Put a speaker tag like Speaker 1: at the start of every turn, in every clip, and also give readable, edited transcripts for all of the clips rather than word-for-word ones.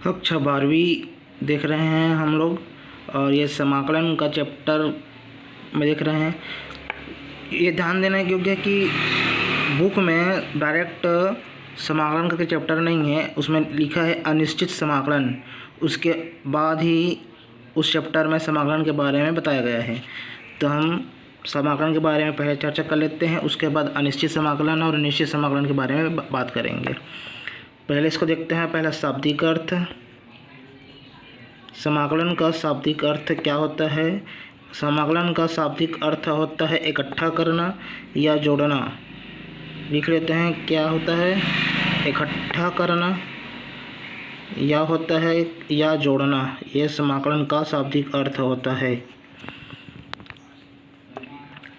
Speaker 1: कक्षा 12वीं देख रहे हैं हम लोग और ये समाकलन का चैप्टर में देख रहे हैं। ये ध्यान देना योग्य है कि बुक में डायरेक्ट समाकलन का चैप्टर नहीं है, उसमें लिखा है अनिश्चित समाकलन। उसके बाद ही उस चैप्टर में समाकलन के बारे में बताया गया है। तो हम समाकलन के बारे में पहले चर्चा कर लेते हैं, उसके बाद अनिश्चित समाकलन और निश्चित समाकलन के बारे में बात करेंगे। पहले इसको देखते हैं। पहला शाब्दिक अर्थ। समाकलन का शाब्दिक अर्थ क्या होता है? समाकलन का शाब्दिक अर्थ होता है इकट्ठा करना या जोड़ना। लिख लेते हैं, क्या होता है? इकट्ठा करना या होता है या जोड़ना, यह समाकलन का शाब्दिक अर्थ होता है।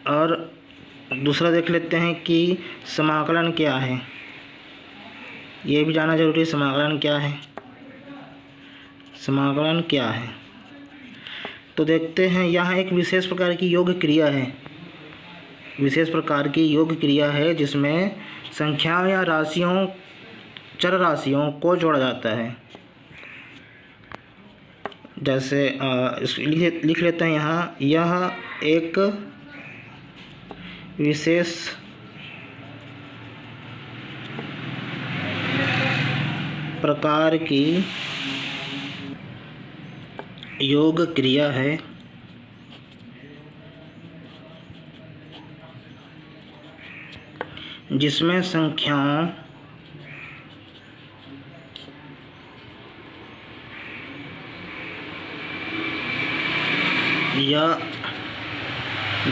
Speaker 1: और दूसरा देख लेते हैं कि समाकलन क्या है। ये भी जानना जरूरी है, समाकलन क्या है। समाकलन क्या है तो देखते हैं। यहाँ एक विशेष प्रकार की योग क्रिया है। विशेष प्रकार की योग क्रिया है जिसमें संख्याओं या राशियों, चर राशियों को जोड़ा जाता है। जैसे लिख लेते हैं यहाँ, यह एक विशेष प्रकार की योग क्रिया है जिसमें संख्याओं या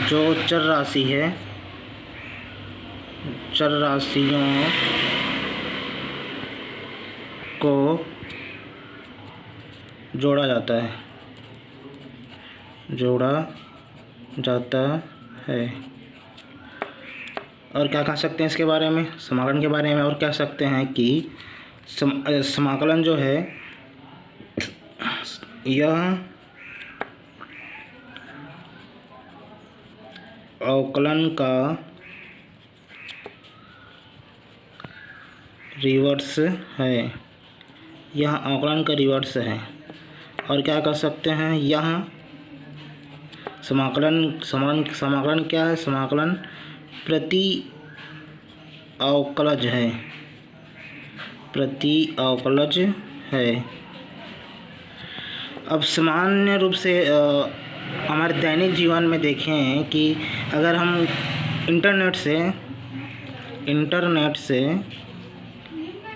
Speaker 1: जो चर राशि है, चर राशियों को जोड़ा जाता है, जोड़ा जाता है। और क्या कह सकते हैं इसके बारे में, समाकलन के बारे में? और कह सकते हैं कि समाकलन जो है यह अवकलन का रिवर्स है। यह अवकलन का रिवर्स है। और क्या कर सकते हैं, यह समाकलन क्या है? समाकलन प्रति अवकलज है, प्रति अवकलज है। अब सामान्य रूप से हमारे दैनिक जीवन में देखें कि अगर हम इंटरनेट से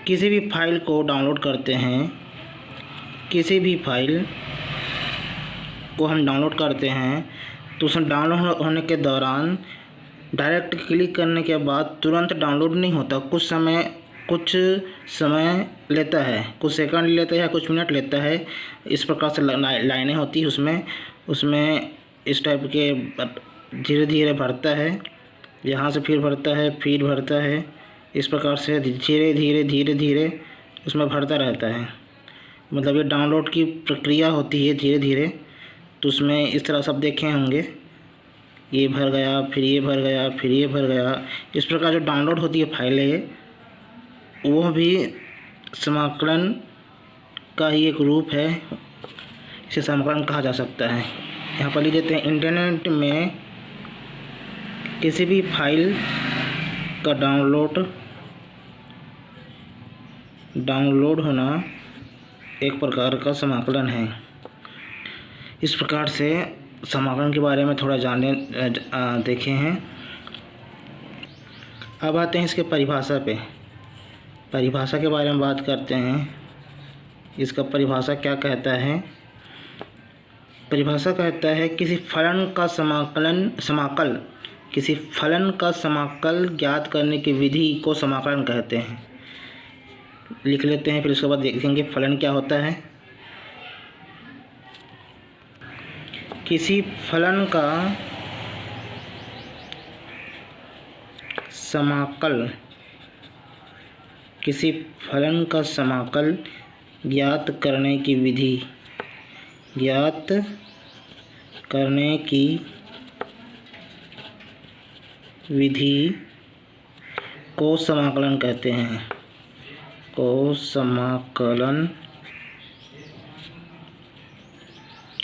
Speaker 1: किसी भी फाइल को डाउनलोड करते हैं, किसी भी फाइल को हम डाउनलोड करते हैं तो उसमें डाउनलोड होने के दौरान डायरेक्ट क्लिक करने के बाद तुरंत डाउनलोड नहीं होता। कुछ समय लेता है, कुछ सेकंड लेता है या कुछ मिनट लेता है। इस प्रकार से लाइनें होती है उसमें इस टाइप के धीरे धीरे भरता है, यहाँ से फिर भरता है, फिर भरता है। इस प्रकार से धीरे धीरे उसमें भरता रहता है। मतलब ये डाउनलोड की प्रक्रिया होती है धीरे धीरे। तो उसमें इस तरह सब देखे होंगे, ये भर गया, फिर ये भर गया, फिर ये भर गया। इस प्रकार जो डाउनलोड होती है फाइलें, वह भी समाकलन का ही एक रूप है। इसे समाकलन कहा जा सकता है। यहाँ पर लिख देते हैं, इंटरनेट में किसी भी फाइल का डाउनलोड होना एक प्रकार का समाकलन है। इस प्रकार से समाकलन के बारे में थोड़ा देखे हैं। अब आते हैं इसके परिभाषा पे। परिभाषा के बारे में बात करते हैं। इसका परिभाषा क्या कहता है? परिभाषा कहता है किसी फलन का किसी फलन का समाकल ज्ञात करने की विधि को समाकलन कहते हैं। लिख लेते हैं, फिर उसके बाद देखेंगे फलन क्या होता है। किसी फलन का समाकल ज्ञात करने की विधि को समाकलन कहते हैं।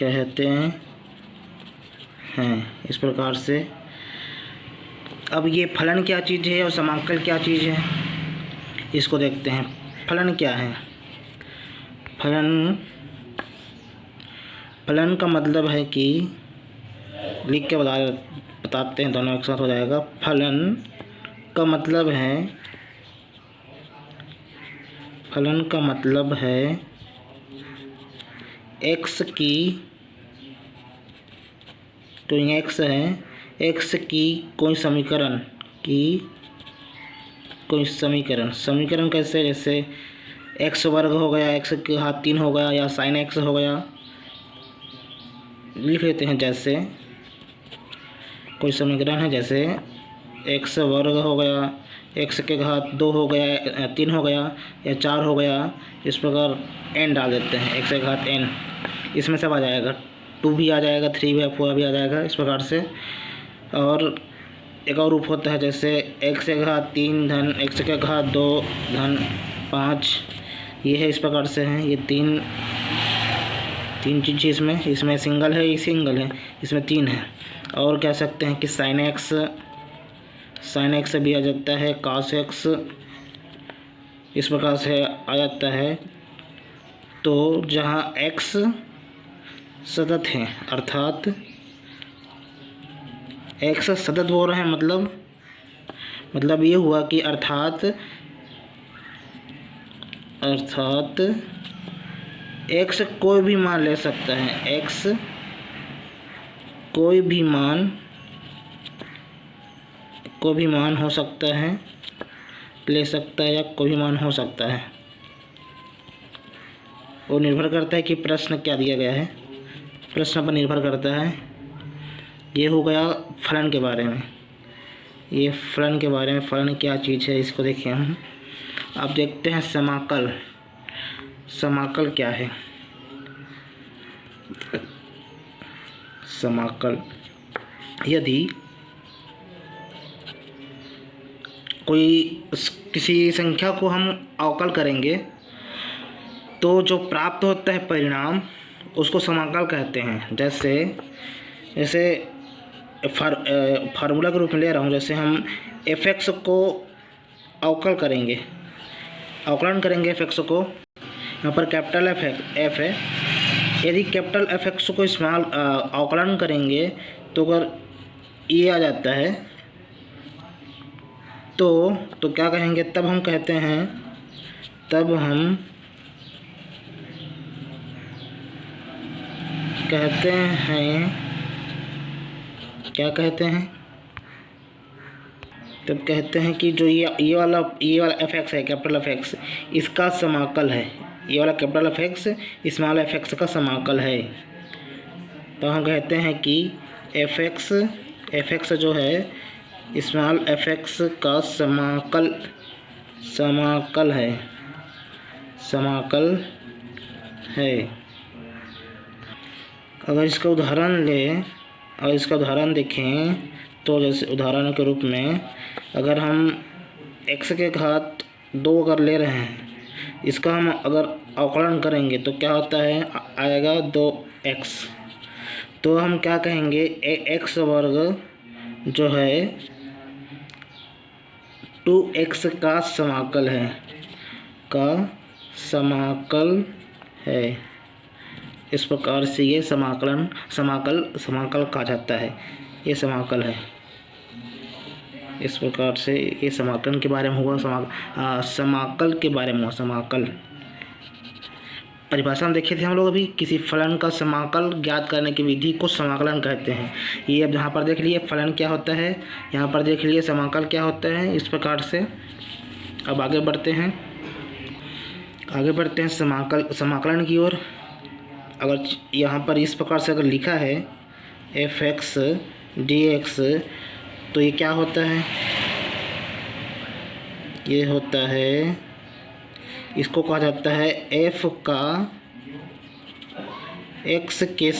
Speaker 1: कहते हैं। इस प्रकार से अब ये फलन क्या चीज़ है और समाकल क्या चीज़ है, इसको देखते हैं। फलन क्या है? फलन का मतलब है कि लिख के बताते हैं, दोनों एक साथ हो जाएगा। फलन का मतलब है एक्स की, तो ये एक्स है, एक्स की कोई समीकरण कैसे? जैसे एक्स वर्ग हो गया, एक्स के घात 3 हो गया, या साइन एक्स हो गया, लिख लेते हैं। जैसे कोई समीकरण है, जैसे एक्स वर्ग हो गया, एक्स के घात 2 हो गया, 3 हो गया, या 4 हो गया, इस प्रकार n डाल देते हैं, एक्स के घात n, इसमें सब आ जाएगा, 2 भी आ जाएगा, 3 भी, 4 भी आ जाएगा, इस प्रकार से। और एक और रूप होता है, जैसे एक्स के घात 3 धन एक्स के घात 2 धन 5, ये है, इस प्रकार से है। ये तीन चीज़ इसमें सिंगल है, इसमें 3 है। और कह सकते हैं कि साइन एक्स भी आ जाता है, कॉस एक्स, इस प्रकार से आ जाता है। तो जहाँ एक्स सतत है, अर्थात एक्स सतत बोल रहे हैं, मतलब ये हुआ कि अर्थात एक्स कोई भी मान ले सकता है, एक्स कोई भी मान हो सकता है, ले सकता है, या कोई भी मान हो सकता है। वो निर्भर करता है कि प्रश्न क्या दिया गया है, प्रश्न पर निर्भर करता है। ये हो गया फलन के बारे में। ये फलन के बारे में, फलन क्या चीज़ है इसको देखिए हम। अब देखते हैं समाकल। समाकल क्या है? समाकल, यदि किसी संख्या को हम अवकल करेंगे तो जो प्राप्त होता है परिणाम, उसको समाकल कहते हैं। जैसे फार्मूला के रूप में ले रहा हूँ, जैसे हम f(x) को अवकलन करेंगे f(x) को, यहाँ पर कैपिटल F है। यदि कैपिटल F(x) को स्मॉल अवकलन करेंगे तो अगर ये आ जाता है तो क्या कहेंगे? तब हम कहते हैं क्या कहते हैं? तब कहते हैं कि जो ये वाला f(x) है, कैपिटल F(x), इसका समाकल है। ये वाला कैपिटल F(x) स्मॉल f(x) का समाकल है। तो हम कहते हैं कि f(x) जो है स्मॉल f(x) का समाकल है। अगर इसका उदाहरण देखें तो जैसे उदाहरण के रूप में, अगर हम x के घात 2 अगर ले रहे हैं, इसका हम अगर अवकलन करेंगे तो क्या होता है? आएगा 2x। तो हम क्या कहेंगे? x वर्ग जो है 2x का समाकल है। इस प्रकार से ये समाकल कहा जाता है। ये समाकल है। इस प्रकार से ये समाकलन के बारे में हुआ, समाकल के बारे में हुआ। समाकल परिभाषा में देखे थे हम लोग अभी, किसी फलन का समाकल ज्ञात करने की विधि को समाकलन कहते हैं। ये अब यहाँ पर देख लिए फलन क्या होता है, यहाँ पर देख लिए समाकल क्या होता है। इस प्रकार से अब आगे बढ़ते हैं समाकलन की ओर। अगर यहाँ पर इस प्रकार से अगर लिखा है f(x) dx, तो ये क्या होता है? ये होता है, इसको कहा जाता है f का x के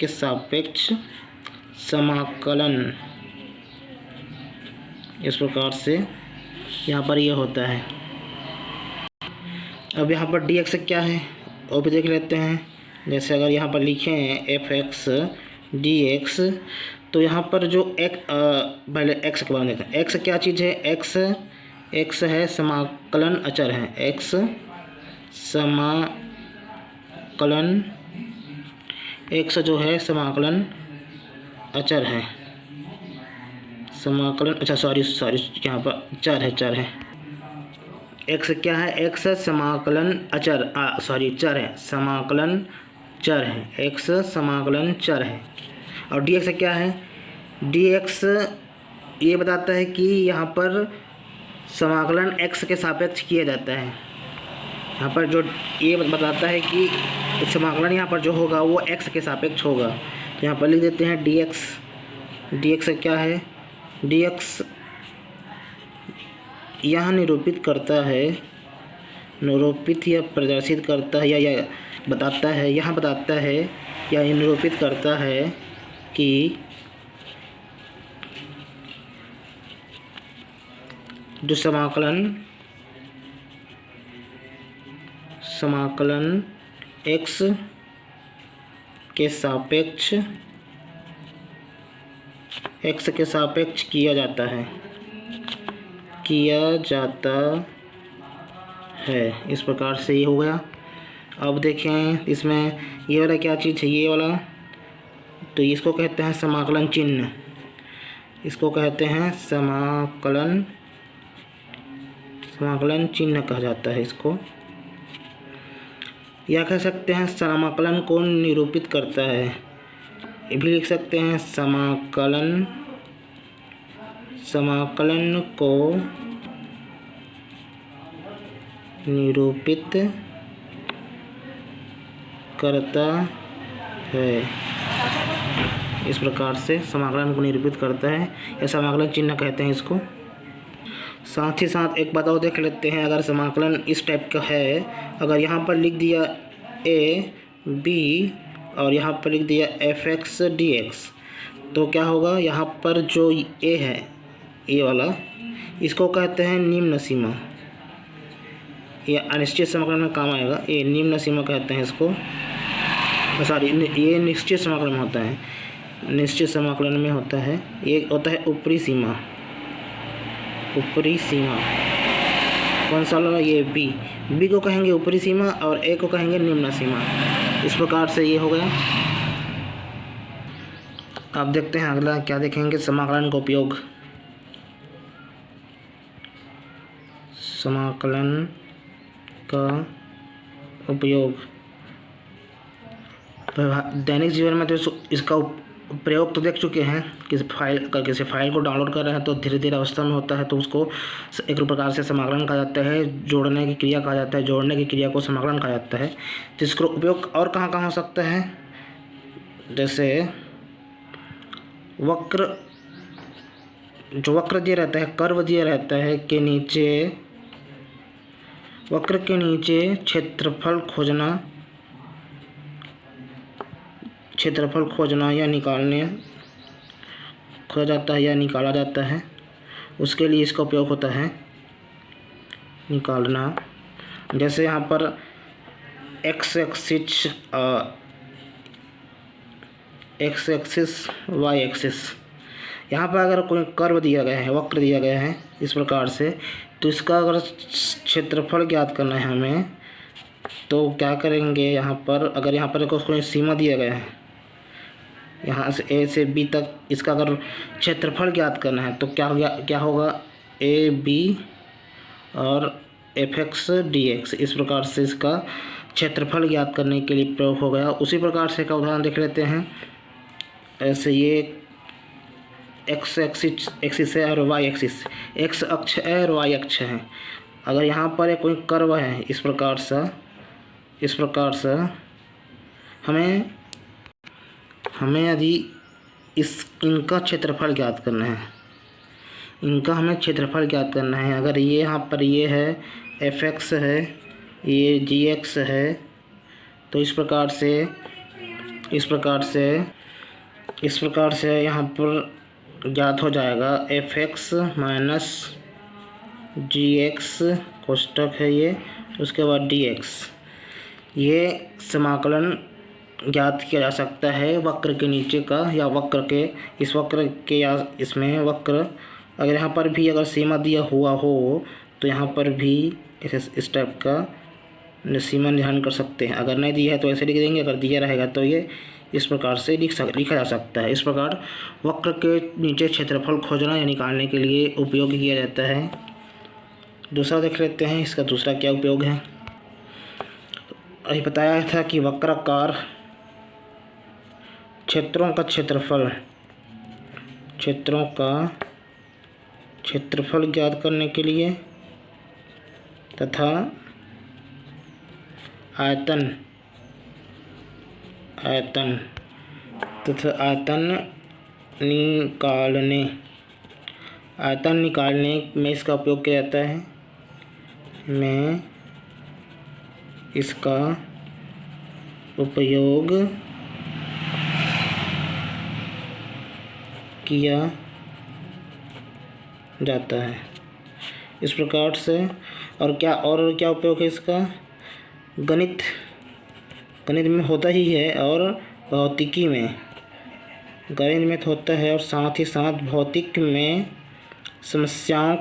Speaker 1: सापेक्ष समाकलन। इस प्रकार से यहाँ पर ये होता है। अब यहाँ पर dx क्या है? और भी देख लेते हैं। जैसे अगर यहाँ पर लिखे हैं एफ एक्स डी एक्स, तो यहाँ पर जो पहले एक्स के बारे में देखते हैं। एक्स क्या चीज़ है? एक्स है समाकलन अचर है। एक्स समाकलन, एक्स जो है समाकलन अचर है। समाकलन, अच्छा सॉरी यहाँ पर चर है। एक्स क्या है? एक्स समाकलन अचर, चर है, समाकलन चर है। एक्स समाकलन चर है। और डी एक्स क्या है? डी एक्स ये बताता है कि यहाँ पर समाकलन एक्स के सापेक्ष किया जाता है। यहाँ पर जो ये बताता है कि समाकलन यहाँ पर जो होगा वो एक्स के सापेक्ष होगा। तो यहाँ पर लिख देते हैं डी एक्स। डी एक्स क्या है? डी एक्स यह निरूपित करता है, निरूपित या प्रदर्शित करता है या बताता है, यहाँ बताता है या निरूपित करता है कि जो समाकलन एक्स के सापेक्ष किया जाता है। इस प्रकार से ये हो गया। अब देखें इसमें ये वाला क्या चीज़ है? ये वाला, तो इसको कहते हैं समाकलन चिन्ह। इसको कहते हैं समाकलन चिन्ह कहा जाता है इसको। या कह सकते हैं समाकलन को निरूपित करता है। ये भी लिख सकते हैं समाकलन को निरूपित करता है। इस प्रकार से समाकलन को निरूपित करता है या समाकलन चिन्ह कहते हैं इसको। साथ ही साथ एक बात और देख लेते हैं। अगर समाकलन इस टाइप का है, अगर यहाँ पर लिख दिया ए बी और यहाँ पर लिख दिया एफ एक्स डी एक्स, तो क्या होगा? यहाँ पर जो ए है, ए वाला, इसको कहते हैं निम्न सीमा। ये अनिश्चित समाकलन में काम आएगा। ये निम्न सीमा कहते हैं इसको। सॉरी, ये निश्चित समाकलन में होता है, निश्चित समाकलन में होता है। ये होता है ऊपरी सीमा। ऊपरी सीमा कौन सा वाला? ये बी को कहेंगे ऊपरी सीमा और ए को कहेंगे निम्न सीमा। इस प्रकार से ये हो गया। अब देखते हैं अगला क्या देखेंगे, समाकलन का उपयोग। समाकलन का उपयोग दैनिक जीवन में तो इसका प्रयोग तो देख चुके हैं। किसी फाइल को डाउनलोड कर रहे हैं तो धीरे धीरे अवस्था में होता है, तो उसको एक प्रकार से समाकलन कहा जाता है। जोड़ने की क्रिया कहा जाता है, जोड़ने की क्रिया को समाकलन कहा जाता है। तो इसका उपयोग और कहाँ कहाँ हो सकता है? जैसे वक्र दिया रहता है, कर्व दिया रहता है के नीचे, वक्र के नीचे क्षेत्रफल खोजना या खोजा जाता है या निकाला जाता है। उसके लिए इसका उपयोग होता है निकालना। जैसे यहाँ पर एक्स एक्सिस वाई एक्सिस, यहाँ पर अगर कोई कर्व दिया गया है, वक्र दिया गया है इस प्रकार से, तो इसका अगर क्षेत्रफल ज्ञात करना है हमें, तो क्या करेंगे? यहाँ पर अगर यहाँ पर कोई सीमा दिया गया है, यहाँ से ए से बी तक, इसका अगर क्षेत्रफल ज्ञात करना है तो क्या होगा? ए बी और एफ एक्स डी एक्स। इस प्रकार से इसका क्षेत्रफल ज्ञात करने के लिए प्रयोग हो गया। उसी प्रकार से का उदाहरण देख लेते हैं। ऐसे ये एक्स एक्सिस है और वाई एक्सिस, एक्स अक्ष है और वाई अक्ष है। अगर यहाँ पर कोई कर्व है इस प्रकार से हमें यदि इनका क्षेत्रफल ज्ञात करना है, हमें क्षेत्रफल ज्ञात करना है। अगर ये यहाँ पर ये है एफ एक्स है, ये जी एक्स है, तो इस प्रकार से यहाँ पर ज्ञात हो जाएगा एफ एक्स माइनस जी एक्स कोष्टक है ये, उसके बाद डी एक्स। ये समाकलन ज्ञात किया जा सकता है वक्र के नीचे का या वक्र के इस वक्र के या इसमें वक्र अगर यहाँ पर भी अगर सीमा दिया हुआ हो तो यहाँ पर भी इस टाइप का सीमा निर्धारण कर सकते हैं। अगर नहीं दिया है तो ऐसे लिख देंगे, अगर दिया रहेगा तो ये इस प्रकार से लिखा जा सकता है। इस प्रकार वक्र के नीचे क्षेत्रफल खोजना या निकालने के लिए उपयोग किया जाता है। दूसरा देख लेते हैं, इसका दूसरा क्या उपयोग है। अभी बताया था कि वक्राकार क्षेत्रों का क्षेत्रफल ज्ञात करने के लिए तथा आयतन निकालने में इसका उपयोग किया जाता है। इस प्रकार से और क्या उपयोग है इसका। गणित में होता ही है और भौतिकी में गणित में होता है और साथ ही साथ भौतिक में समस्याओं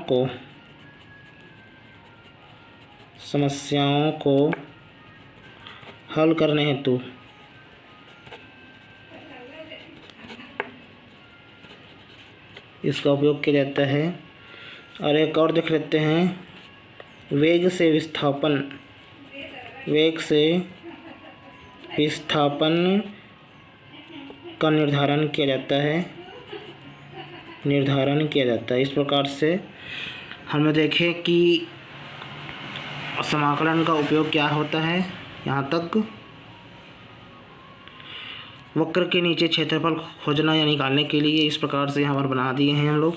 Speaker 1: को हल करने हेतु इसका उपयोग किया जाता है। और एक और देख लेते हैं, वेग से विस्थापन का निर्धारण किया जाता है। इस प्रकार से हमने देखे कि समाकलन का उपयोग क्या होता है। यहाँ तक वक्र के नीचे क्षेत्रफल खोजना या निकालने के लिए इस प्रकार से यहाँ पर बना दिए हैं हम लोग।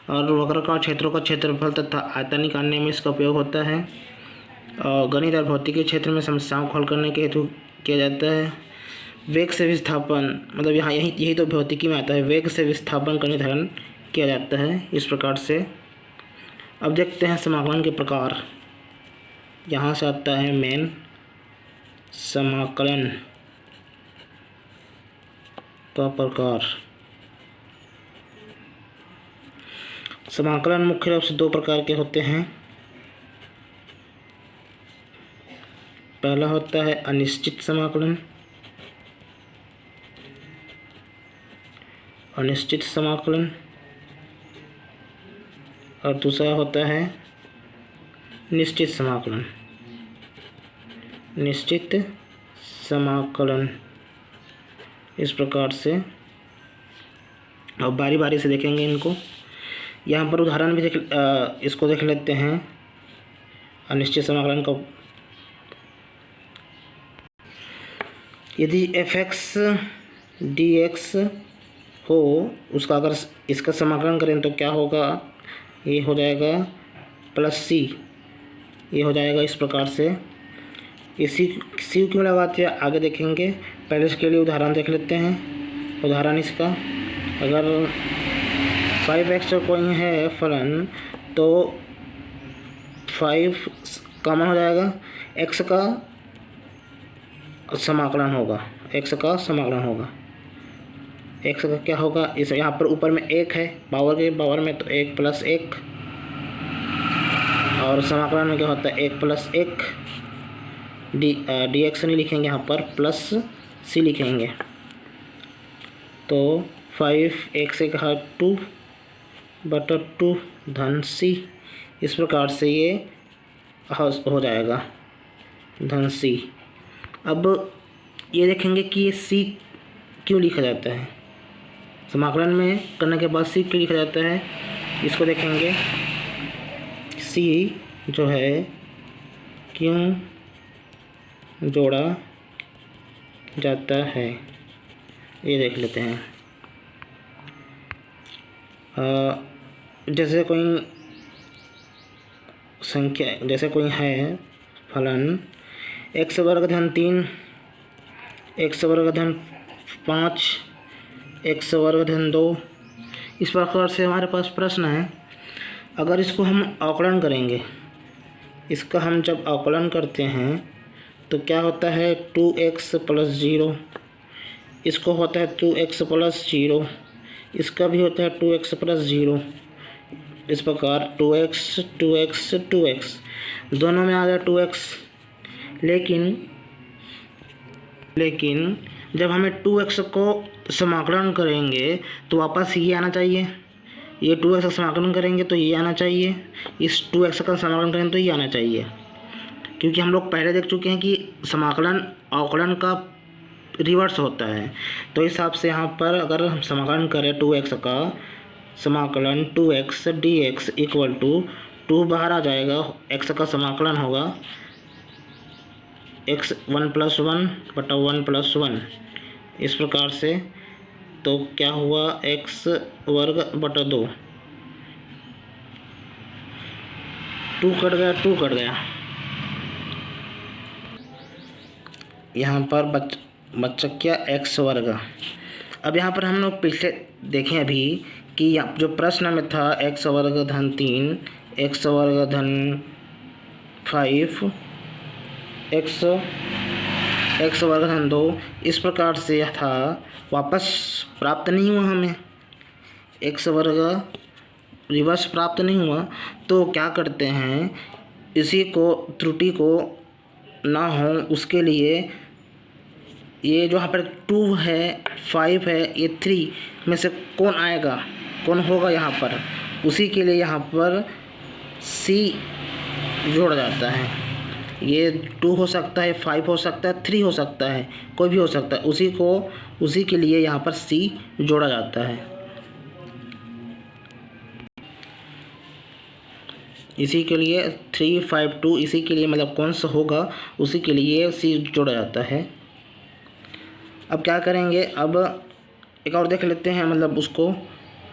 Speaker 1: और वक्राकार क्षेत्रों का क्षेत्रफल तथा आयतन निकालने में इसका उपयोग होता है। और गणित और भौतिकी क्षेत्र में समस्याओं को हल करने के हेतु किया जाता है। वेग से विस्थापन मतलब यहाँ यही तो भौतिकी में आता है। वेग से विस्थापन का निर्धारण किया जाता है इस प्रकार से। अब देखते हैं समाकलन के प्रकार। यहाँ से आता है मेन समाकलन का प्रकार। समाकलन मुख्य रूप से दो प्रकार के होते हैं। पहला होता है अनिश्चित समाकलन और दूसरा होता है निश्चित समाकलन। इस प्रकार से और बारी बारी से देखेंगे इनको। यहाँ पर उदाहरण भी इसको देख लेते हैं अनिश्चित समाकलन का। यदि f(x) dx हो उसका अगर इसका समाकलन करें तो क्या होगा, ये हो जाएगा +c, ये हो जाएगा इस प्रकार से। ये सी क्यों लगाते हैं आगे देखेंगे। पहले इसके लिए उदाहरण देख लेते हैं। उदाहरण इसका, अगर 5x कोई है फलन तो 5 कॉमन हो जाएगा, x का समाकलन होगा। x का क्या होगा, इस यहाँ पर ऊपर में 1 है पावर में तो 1 + 1 और समाकलन में क्या होता है 1 + 1 dx नहीं लिखेंगे, यहाँ पर +c लिखेंगे। तो 5x से कहा 2/2 धन c। इस प्रकार से ये हो जाएगा धन c। अब ये देखेंगे कि ये c क्यों लिखा जाता है। समाकलन में करने के बाद c क्यों लिखा जाता है, इसको देखेंगे। c जो है क्यों जोड़ा जाता है ये देख लेते हैं। जैसे कोई संख्या, जैसे कोई है फलन x वर्ग धन 3, x वर्ग धन 5, x वर्ग धन 2। इस प्रकार से हमारे पास प्रश्न है। अगर इसको हम आकलन करेंगे, इसका हम जब आकलन करते हैं तो क्या होता है 2x प्लस 0, इसको होता है 2x प्लस 0, इसका भी होता है 2x प्लस 0। इस प्रकार 2x 2x 2x दोनों में आ गया 2x। लेकिन जब हमें 2x को समाकलन करेंगे तो वापस ये आना चाहिए, ये 2x का समाकलन करेंगे तो ये आना चाहिए, इस 2x का समाकलन करेंगे तो ये आना चाहिए, क्योंकि हम लोग पहले देख चुके हैं कि समाकलन अवकलन का रिवर्स होता है। तो इस हिसाब से यहाँ पर अगर हम समाकलन करें 2x का समाकलन 2x dx इक्वल टू 2 बाहर आ जाएगा, x का समाकलन होगा x 1 + 1 बटा 1 + 1, इस प्रकार से। तो क्या हुआ x वर्ग बटा 2, 2 कट गया, 2 कट गया। यहाँ पर बच्चा क्या x वर्ग। अब यहाँ पर हम लोग पिछले देखें अभी कि जो प्रश्न में था x वर्ग धन 3, x वर्ग धन 5, x वर्ग धन 2, इस प्रकार से यह था, वापस प्राप्त नहीं हुआ हमें, x वर्ग रिवर्स प्राप्त नहीं हुआ। तो क्या करते हैं, इसी को त्रुटि को ना हो उसके लिए ये जो यहाँ पर 2 है 5 है, ये 3 में से कौन आएगा, कौन होगा यहाँ पर, उसी के लिए यहाँ पर C जोड़ा जाता है। ये 2 हो सकता है, 5 हो सकता है, 3 हो सकता है, कोई भी हो सकता है, उसी के लिए यहाँ पर C जोड़ा जाता है। इसी के लिए 3 5 2, इसी के लिए मतलब कौन सा होगा उसी के लिए C जोड़ा जाता है। अब क्या करेंगे, अब एक और देख लेते हैं, मतलब उसको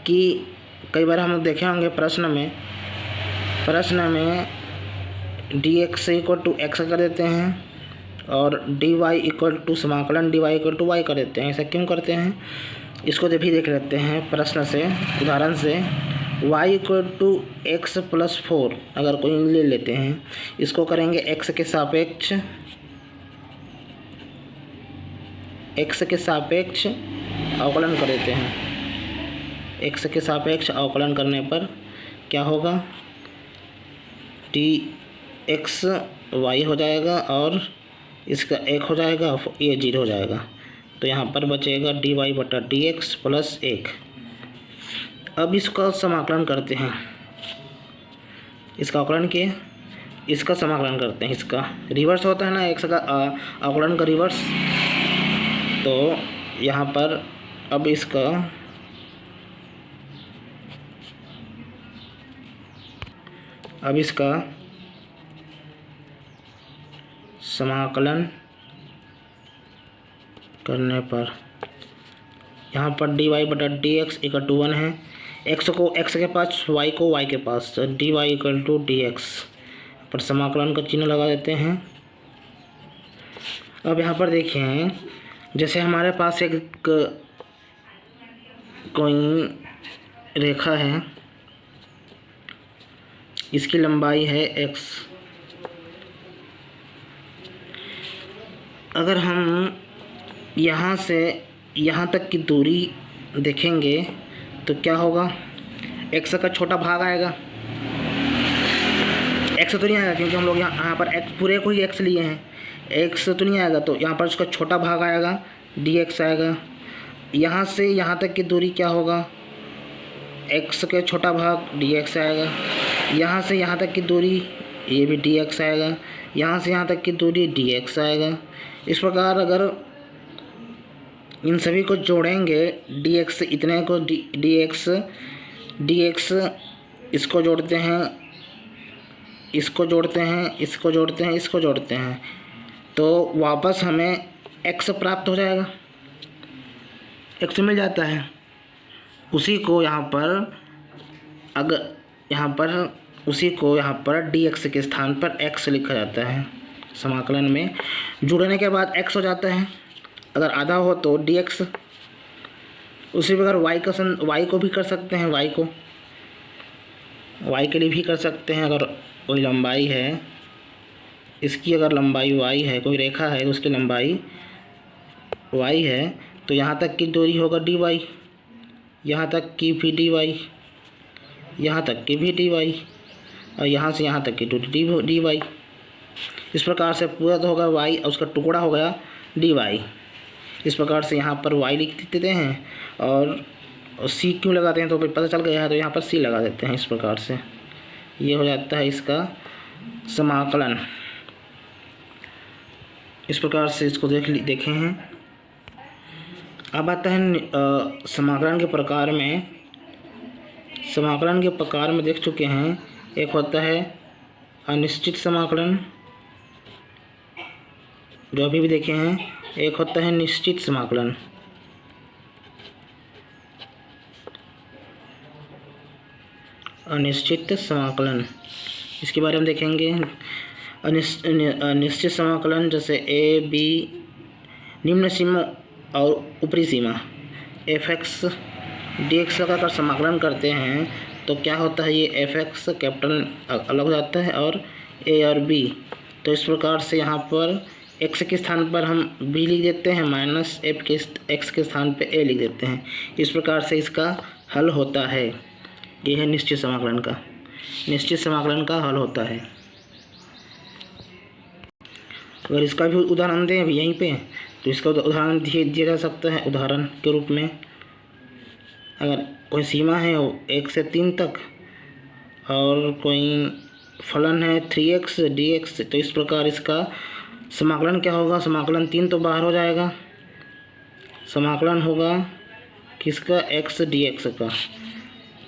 Speaker 1: कि कई बार हम देखे होंगे प्रश्न में dx इक्वल टू x कर देते हैं और dy इक्वल टू समाकलन dy इक्वल टू y कर देते हैं। ऐसा क्यों करते हैं, इसको भी देख लेते हैं प्रश्न से, उदाहरण से। y equal to x plus 4 अगर कोई ले लेते हैं, इसको करेंगे x के सापेक्ष अवकलन कर देते हैं। x के सापेक्ष अवकलन करने पर क्या होगा, dx y हो जाएगा और इसका 1 हो जाएगा, ये 0 हो जाएगा। तो यहाँ पर बचेगा dy बटा dx प्लस 1। अब इसका समाकलन करते हैं, इसका अवकलन किए, इसका समाकलन करते हैं। इसका रिवर्स होता है ना x का अवकलन का रिवर्स। तो यहाँ पर अब इसका समाकलन करने पर यहाँ पर dy बटा dx इक्वल टू 1 है, x को x के पास, y को y के पास, तो dy इक्वल टू dx पर समाकलन का चिन्ह लगा देते हैं। अब यहाँ पर देखिए, जैसे हमारे पास एक कोई रेखा है, इसकी लंबाई है x। अगर हम यहाँ से यहाँ तक की दूरी देखेंगे तो क्या होगा, x का छोटा भाग आएगा, x तो नहीं आएगा क्योंकि हम लोग यहाँ पर x पूरे को ही x लिए हैं, x तो नहीं आएगा, तो यहाँ पर उसका छोटा भाग आएगा, dx आएगा। यहाँ से यहाँ तक की दूरी क्या होगा, x के छोटा भाग dx आएगा। यहाँ से यहाँ तक की दूरी ये भी dx आएगा, यहाँ से यहाँ तक की दूरी dx आएगा। इस प्रकार अगर इन सभी को जोड़ेंगे, dx इतने को dx इसको जोड़ते हैं, इसको जोड़ते हैं, इसको जोड़ते हैं, इसको जोड़ते हैं, तो वापस हमें x प्राप्त हो जाएगा, x मिल जाता है। उसी को यहाँ पर dx के स्थान पर x लिखा जाता है। समाकलन में जुड़ने के बाद x हो जाता है, अगर आधा हो तो dx। उसी प्रकार y को भी कर सकते हैं, y के लिए भी कर सकते हैं। अगर कोई लंबाई है इसकी अगर लंबाई y है, कोई रेखा है उसकी लंबाई y है, तो यहाँ तक की दूरी होगा dy, यहाँ तक की भी dy, यहाँ तक की भी dy, और यहाँ से यहाँ तक की दूरी dy। इस प्रकार से पूरा तो होगा y और उसका टुकड़ा हो गया dy। इस प्रकार से यहाँ पर y लिख देते हैं, और c क्यों लगाते हैं तो पता चल गया है, तो यहाँ पर c लगा देते हैं। इस प्रकार से ये हो जाता है इसका समाकलन। इस प्रकार से इसको देखे हैं। अब आता है समाकलन के प्रकार में। समाकलन के प्रकार में देख चुके हैं, एक होता है अनिश्चित समाकलन, जो अभी भी देखे हैं, एक होता है निश्चित समाकलन। अनिश्चित समाकलन, इसके बारे में देखेंगे। निश्चित समाकलन जैसे ए बी, निम्न सीमा और ऊपरी सीमा f(x) dx का अगर समाकलन करते हैं तो क्या होता है, ये f(x) कैपिटल अलग हो जाता है और a और b। तो इस प्रकार से यहाँ पर x के स्थान पर हम b लिख देते हैं, माइनस f के x के स्थान पर a लिख देते हैं। इस प्रकार से इसका हल होता है। ये है निश्चित समाकलन का, निश्चित समाकलन का हल होता है। अगर इसका भी उदाहरण दें अभी यहीं पे, तो इसका उदाहरण दिया जा सकता है उदाहरण के रूप में। अगर कोई सीमा है 1 से 3 तक और कोई फलन है 3x dx, तो इस प्रकार इसका समाकलन क्या होगा, समाकलन 3 तो बाहर हो जाएगा, समाकलन होगा किसका, x dx का।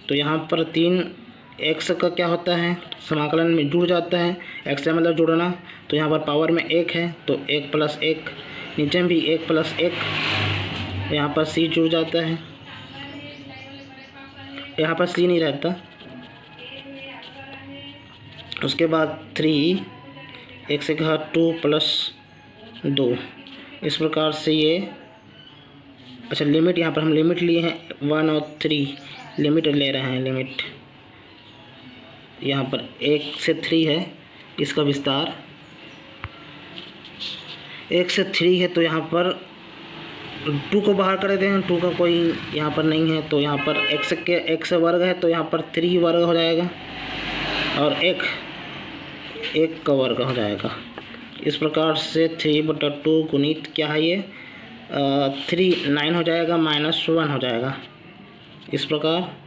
Speaker 1: तो यहाँ पर 3x का क्या होता है, समाकलन में जुड़ जाता है, x से मतलब जुड़ना, तो यहाँ पर पावर में 1 है तो 1 + 1, नीचे भी 1 + 1, यहाँ पर c जुड़ जाता है, यहाँ पर c नहीं रहता। उसके बाद 3 x से घात 2 + 2। इस प्रकार से ये, अच्छा लिमिट यहाँ पर हम लिमिट लिए हैं 1 और 3, लिमिट ले रहे हैं, लिमिट यहाँ पर 1 से 3 है, इसका विस्तार 1 से 3 है, तो यहाँ पर 2 को बाहर कर देते हैं, 2 का कोई यहाँ पर नहीं है, तो यहाँ पर x वर्ग है तो यहाँ पर 3 वर्ग हो जाएगा और 1 का वर्ग हो जाएगा। इस प्रकार से 3/2 गुणित क्या है ये 9 हो जाएगा, -1 हो जाएगा। इस प्रकार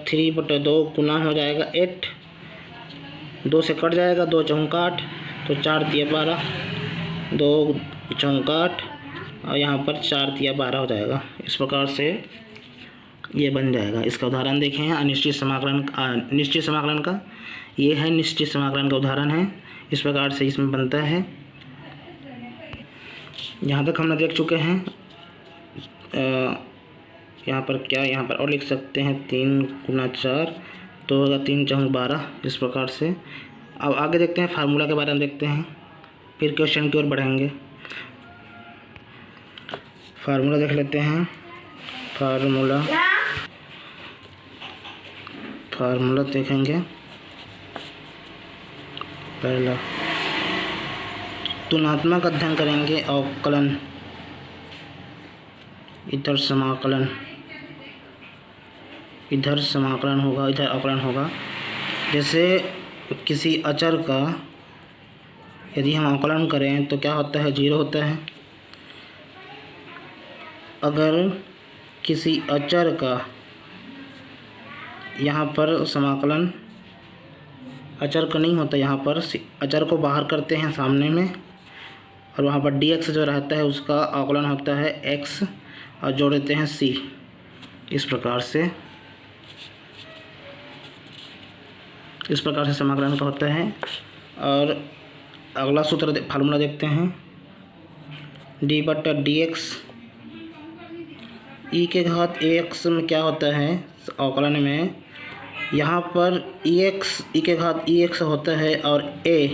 Speaker 1: 3/2 गुना हो जाएगा 8, 2 से कट जाएगा, 2 चौका 8, तो 4 × 12, 2 चौका 8 और यहाँ पर 4 × 12 हो जाएगा। इस प्रकार से ये बन जाएगा। इसका उदाहरण देखें हैं अनिश्चित समाकलन, निश्चित समाकलन का। ये है निश्चित समाकलन का उदाहरण है। इस प्रकार से इसमें बनता है। यहाँ तक हमने देख चुके हैं। यहाँ पर क्या, यहाँ पर और लिख सकते हैं 3 × 4 तो होगा 3 × 12। इस प्रकार से अब आगे देखते हैं, फार्मूला के बारे में देखते हैं, फिर क्वेश्चन की ओर बढ़ेंगे। फार्मूला देख लेते हैं। फार्मूला देखेंगे। पहला तुलनात्मक अध्ययन करेंगे, अवकलन, इधर समाकलन, इधर समाकलन होगा, इधर अवकलन होगा। जैसे किसी अचर का यदि हम अवकलन करें तो क्या होता है, 0 होता है। अगर किसी अचर का यहाँ पर समाकलन, अचर का नहीं होता, यहाँ पर अचर को बाहर करते हैं सामने में, और वहाँ पर dx जो रहता है उसका अवकलन होता है x और जोड़ देते हैं c। इस प्रकार से समाकलन का होता है। और अगला सूत्र फार्मूला देखते हैं। d/dx, e के घात ax में क्या होता है अवकलन में, यहाँ पर e के घात ex होता है और a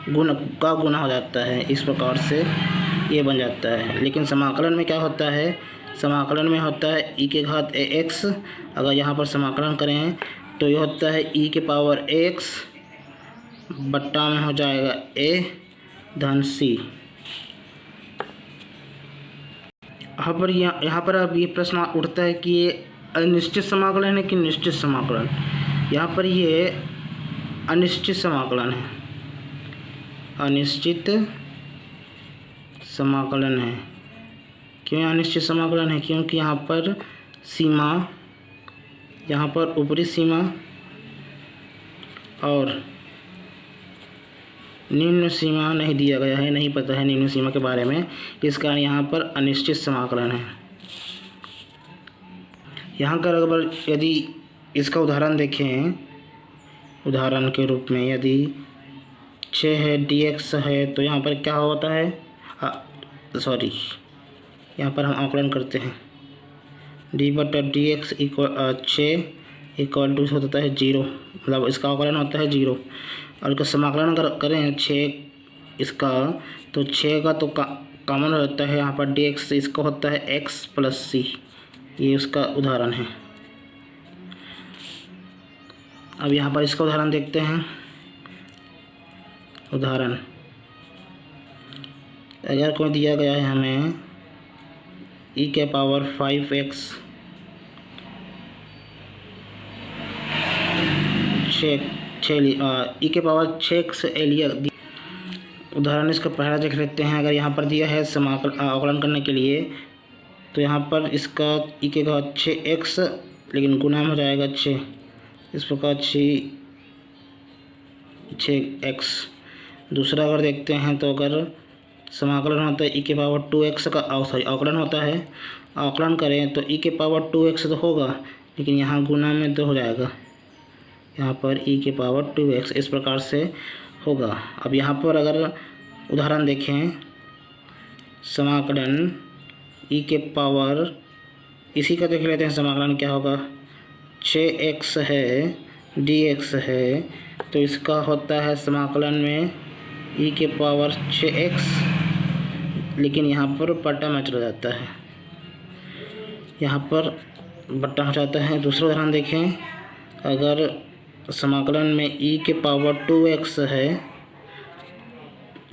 Speaker 1: गुना हो जाता है। इस प्रकार से ये बन जाता है। लेकिन समाकलन में क्या होता है, समाकलन में होता है e के घात ax। अगर यहाँ पर समाकलन करें तो ये होता है e के पावर ax बट्टा में हो जाएगा ए धन सी। यहाँ पर अब ये प्रश्न उठता है कि ये अनिश्चित समाकलन है कि निश्चित समाकलन। यहाँ पर ये अनिश्चित समाकलन है, अनिश्चित समाकलन है। क्यों अनिश्चित समाकलन है? क्योंकि यहाँ पर सीमा, यहाँ पर ऊपरी सीमा और निम्न सीमा नहीं दिया गया है, नहीं पता है निम्न सीमा के बारे में, इस कारण यहाँ पर अनिश्चित समाकलन है। यहाँ कर अगर यदि इसका उदाहरण देखें, उदाहरण के रूप में यदि 6 है dx है तो यहाँ पर क्या होता है, यहाँ पर हम आकलन करते हैं d/dx = 6 = होता है 0, मतलब इसका आकलन होता है 0। और इसका समाकलन अगर करें 6 इसका, तो 6 का तो कॉमन हो जाता है यहाँ पर dx, इसका होता है x + c। ये उसका उदाहरण है। अब यहाँ पर इसका उदाहरण देखते हैं। उदाहरण अगर कोई दिया गया है हमें e के पावर 5x 6x लिया। उदाहरण इसका पहला देख लेते हैं। अगर यहाँ पर दिया है समाकलन आकलन करने के लिए, तो यहाँ पर इसका e के का 6x लेकिन गुना में हो जाएगा 6, इस प्रकार 6x। दूसरा अगर देखते हैं तो अगर समाकलन होता है e के पावर 2x का, आकलन होता है, आकलन करें तो e के पावर 2x तो होगा, लेकिन यहाँ गुना में तो हो जाएगा, यहाँ पर e के पावर 2x इस प्रकार से होगा। अब यहाँ पर अगर उदाहरण देखें, समाकलन e के पावर, इसी का देख लेते हैं समाकलन क्या होगा। 6x है dx है, तो इसका होता है समाकलन में e के पावर 6x, लेकिन यहाँ पर बट्टा में चला जाता है, यहाँ पर बट्टा हो जाता है। दूसरा उदाहरण देखें, अगर समाकलन में e के पावर 2x है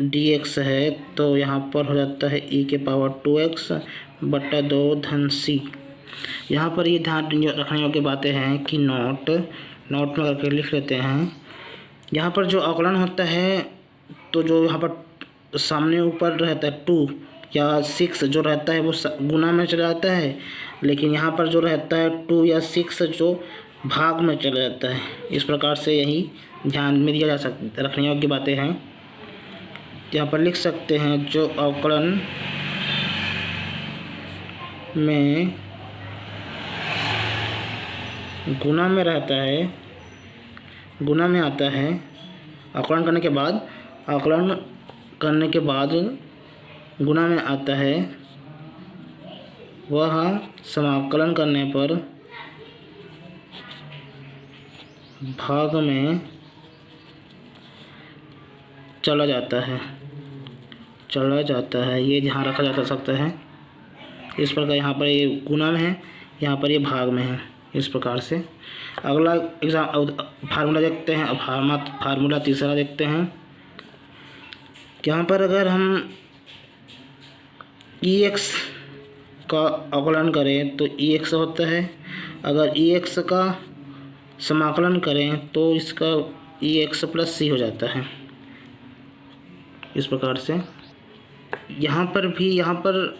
Speaker 1: dx है, तो यहाँ पर हो जाता है e के पावर 2x बट्टा 2 धन c। यहाँ पर ये ध्यान रखने योग्य बातें हैं कि नोट में करके लिख लेते हैं। यहाँ पर जो आकलन होता है, तो जो यहाँ पर सामने ऊपर रहता है 2 या 6 जो रहता है वो गुना में चला जाता है, लेकिन यहाँ पर जो रहता है 2 या 6 जो भाग में चला जाता है। इस प्रकार से यही ध्यान में दिया जा सकता, रखने योग्य बातें हैं। यहाँ पर लिख सकते हैं जो आकलन में गुना में रहता है, गुना में आता है, आकलन करने के बाद गुना में आता है, वह समाकलन करने पर भाग में चला जाता है, ये ध्यान रखा जा सकता है। इस प्रकार यहाँ पर ये गुना में है, यहाँ पर ये भाग में है, इस प्रकार से। अगला एग्जाम फार्मूला देखते हैं। फार्मूला तीसरा देखते हैं। यहाँ पर अगर हम ex का आकलन करें तो ex होता है, अगर ex का समाकलन करें तो इसका ex + c हो जाता है, इस प्रकार से। यहाँ पर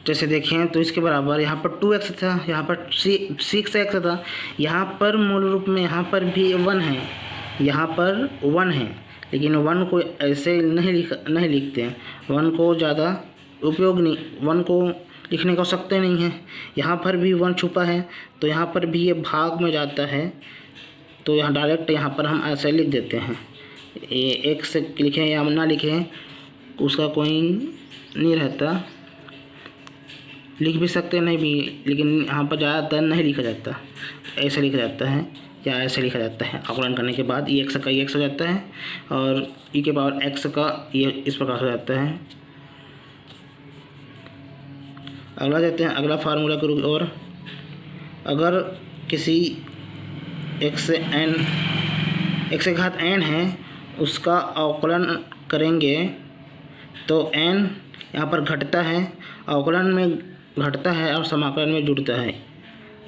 Speaker 1: जैसे देखें तो इसके बराबर यहाँ पर 2x था, यहाँ पर 6x था। यहाँ पर मूल रूप में यहाँ पर भी 1 है, यहाँ पर 1 है, लेकिन 1 को ऐसे नहीं लिखते हैं, 1 को ज़्यादा उपयोग नहीं, 1 को लिखने का आवश्यकता नहीं है। यहाँ पर भी 1 छुपा है, तो यहाँ पर भी ये भाग में जाता है, तो यहाँ डायरेक्ट यहाँ पर हम ऐसे लिख देते हैं। ये x लिखें या ना लिखें उसका कोई नहीं रहता, लिख भी सकते हैं नहीं भी, लेकिन यहाँ पर ज़्यादातर नहीं लिखा जाता, ऐसे लिखा जाता है या ऐसे लिखा जाता है। आकलन करने के बाद ex का ex हो जाता है और e के पावर x का ये इस प्रकार हो जाता है। अगला देते हैं, अगला फार्मूला के रूप। और अगर किसी x से n x की घात n है उसका अवकलन करेंगे तो n यहाँ पर घटता है, अवकलन में घटता है और समाकलन में जुड़ता है,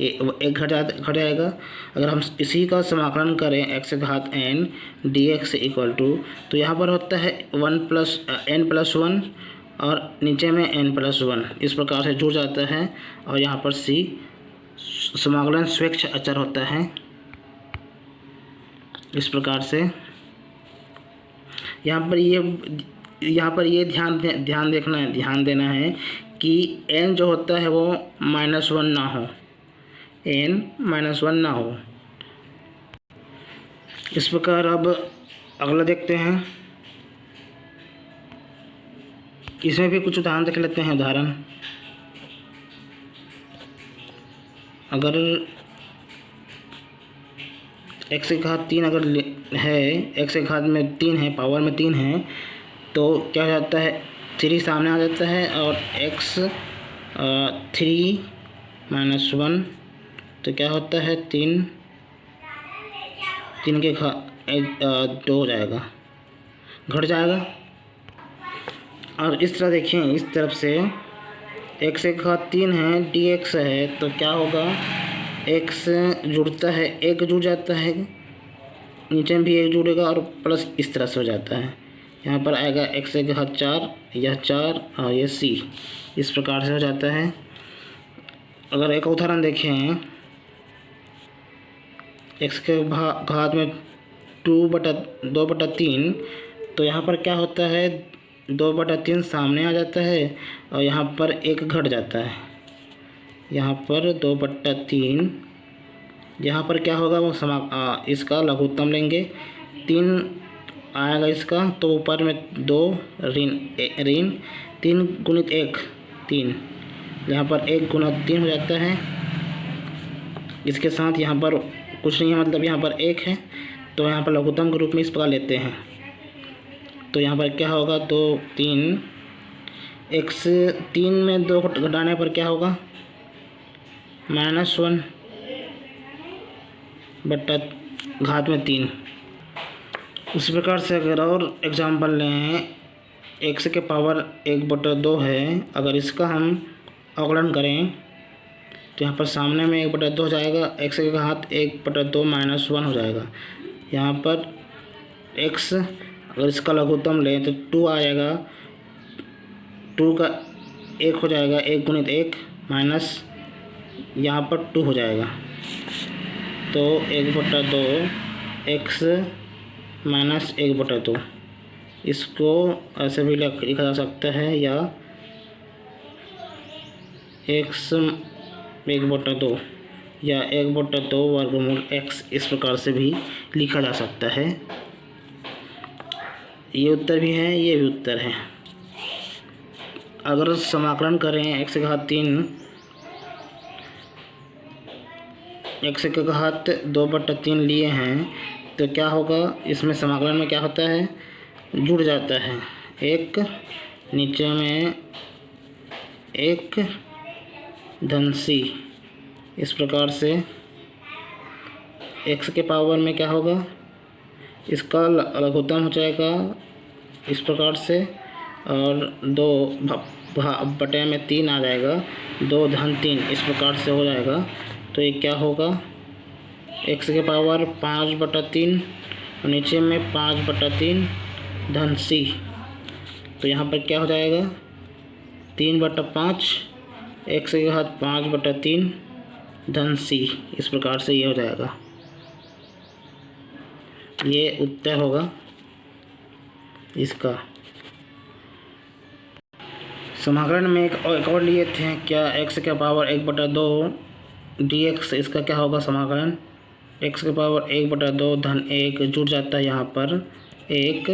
Speaker 1: ये एक घट जाएगा। अगर हम इसी का समाकलन करें x की घात n dx इक्वल टू, तो यहाँ पर होता है 1 + n+1 और नीचे में n+1, इस प्रकार से जुड़ जाता है। और यहाँ पर c समाकलन स्वेच्छ अचर होता है। इस प्रकार से यहाँ पर ये ध्यान देना है कि n जो होता है वो -1 ना हो, n-1 ना हो। इस प्रकार अब अगला देखते हैं, इसमें भी कुछ उदाहरण देख लेते हैं। उदाहरण, अगर x की घात 3 अगर है, x की घात में 3 है, पावर में 3 है, तो क्या हो जाता है 3 सामने आ जाता है और x 3-1, तो क्या होता है 3 के घात 2 हो जाएगा, घट जाएगा। और इस तरह देखिए, इस तरफ से x की घात 3 है dx है, तो क्या होगा x जुड़ता है, 1 जुड़ जाता है, नीचे में भी 1 जुड़ेगा और प्लस इस तरह से हो जाता है। यहाँ पर आएगा x की घात 4, यह 4 और ये c, इस प्रकार से हो जाता है। अगर एक उदाहरण देखें, x के घात में 2/3, तो यहाँ पर क्या होता है 2/3 सामने आ जाता है और यहाँ पर 1 घट जाता है। यहाँ पर 2/3, यहाँ पर क्या होगा वो इसका लघुत्तम लेंगे, 3 आएगा इसका, तो ऊपर में 2 ऋण 3 गुणित 1 3, यहाँ पर 1 गुणा 3 हो जाता है। इसके साथ यहाँ पर कुछ नहीं है, मतलब यहाँ पर 1 है, तो यहाँ पर लघुत्तम के रूप में इस प्रकार लेते हैं। तो यहाँ पर क्या होगा 2 3, x 3 में 2 घटाने पर क्या होगा -1 बट्टा घात में 3। उसी प्रकार से अगर और एग्जाम्पल लें, x के पावर 1/2 है, अगर इसका हम अवकलन करें तो यहाँ पर सामने में 1/2 हो जाएगा, x के घात 1/2 -1 हो जाएगा। यहाँ पर x अगर इसका लघुत्तम लें तो 2 आएगा, 2 का 1 हो जाएगा, 1 गुणित 1 माइनस यहाँ पर 2 हो जाएगा, तो 1/2 x माइनस 1/2, इसको ऐसे भी लिखा जा सकता है, या x 1/2 या 1/2 वर्गमूल x, इस प्रकार से भी लिखा जा सकता है। ये उत्तर भी है, ये भी उत्तर है। अगर समाकलन करें x की घात 3, x की घात 2/3 लिए हैं, तो क्या होगा, इसमें समाकलन में क्या होता है जुड़ जाता है, 1 नीचे में 1 धन c, इस प्रकार से x के पावर में क्या होगा, इसका लघुत्तम हो जाएगा इस प्रकार से, और 2 में 3 आ जाएगा, 2 धन 3, इस प्रकार से हो जाएगा। तो ये क्या होगा, x के पावर 5/3 और नीचे में 5/3 धन c, तो यहाँ पर क्या हो जाएगा 3/5, x के घात 5/3 धन c, इस प्रकार से ये हो जाएगा। ये उत्तर होगा इसका। समाकलन में एक और लिए थे, क्या x के पावर 1/2 dx, इसका क्या होगा समाकलन, x के पावर 1/2 धन 1 जुड़ जाता है, यहाँ पर 1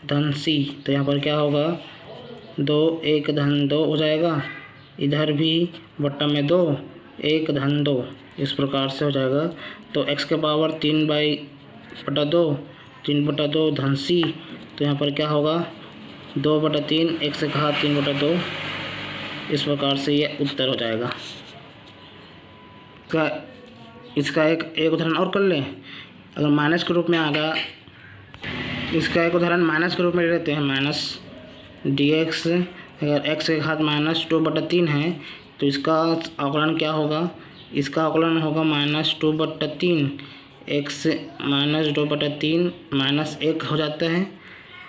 Speaker 1: धन c, तो यहाँ पर क्या होगा 2 1 धन 2 हो जाएगा, इधर भी बट्टा में 2 1 धन 2, इस प्रकार से हो जाएगा। तो x के पावर 3/2 धन c, तो यहाँ पर क्या होगा 2/3 x के घात 3/2, इस प्रकार से ये उत्तर हो जाएगा। इसका एक उदाहरण और कर लें। अगर माइनस के रूप में आ गया, इसका एक उदाहरण माइनस के रूप में ले लेते हैं, माइनस dx। अगर x के घात -2/3 है तो इसका अवकलन क्या होगा, इसका अवकलन होगा -2/3। x -2/3 -1 हो जाता है,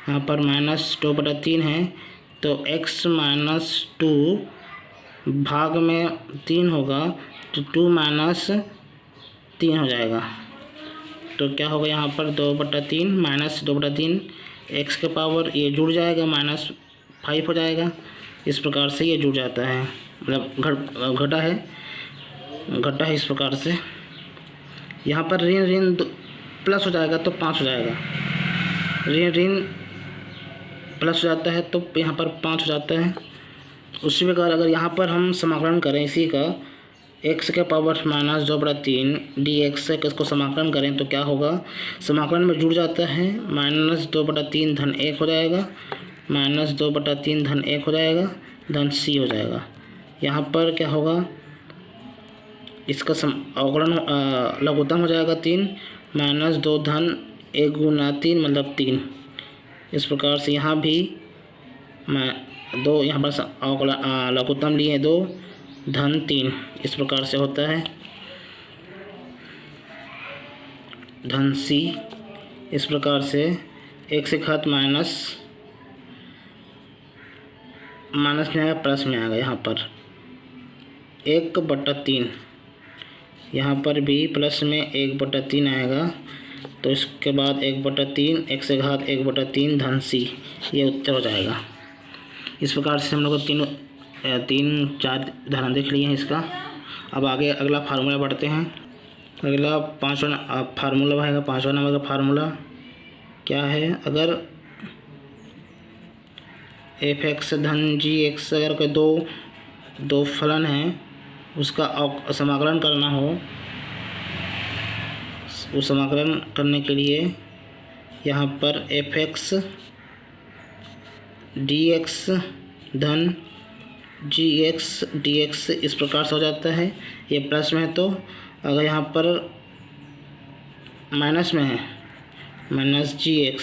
Speaker 1: यहाँ पर -2/3 है तो x -2 भाग में 3 होगा तो 2 - 3 हो जाएगा। तो क्या होगा यहाँ पर 2/3 -2/3 x के पावर ये जुड़ जाएगा -5 हो जाएगा। इस प्रकार से ये जुड़ जाता है, मतलब घटा है इस प्रकार से। यहाँ पर ऋण ऋण प्लस हो जाएगा तो 5 हो जाएगा, ऋण ऋण प्लस हो जाता है तो यहाँ पर 5 हो जाता है। उसी प्रकार अगर यहाँ पर हम समाकलन करें इसी का x के पावर -2/3 dx से इसको समाकलन करें तो क्या होगा, समाकलन में जुड़ जाता है -2/3 धन 1 हो जाएगा, -2/3 धन 1 हो जाएगा, धन c हो जाएगा। यहाँ पर क्या होगा, इसका अवकलन लघुत्तम हो जाएगा 3 -2 धन 1 गुना 3 मतलब 3। इस प्रकार से यहाँ भी यहाँ पर अवकलन लघुत्तम लिए 2 धन 3, इस प्रकार से होता है धन c। इस प्रकार से x के घात माइनस में आएगा, प्लस में आएगा, यहाँ पर 1/3, यहाँ पर भी प्लस में 1/3 आएगा तो इसके बाद 1/3 x के घात 1/3 धन c, ये उत्तर हो जाएगा। इस प्रकार से हम लोग को 3-4 उदाहरण देख लिए हैं इसका। अब आगे अगला फार्मूला बढ़ते हैं। अगला 5वां फार्मूला आएगा, 5वां नंबर का फार्मूला क्या है, अगर f(x) धन g(x) अगर कोई दो फलन है उसका समाकलन करना हो, उस समाकलन करने के लिए यहाँ पर f(x) dx धन gx dx इस प्रकार से हो जाता है। ये प्लस में है तो अगर यहाँ पर माइनस में है -gx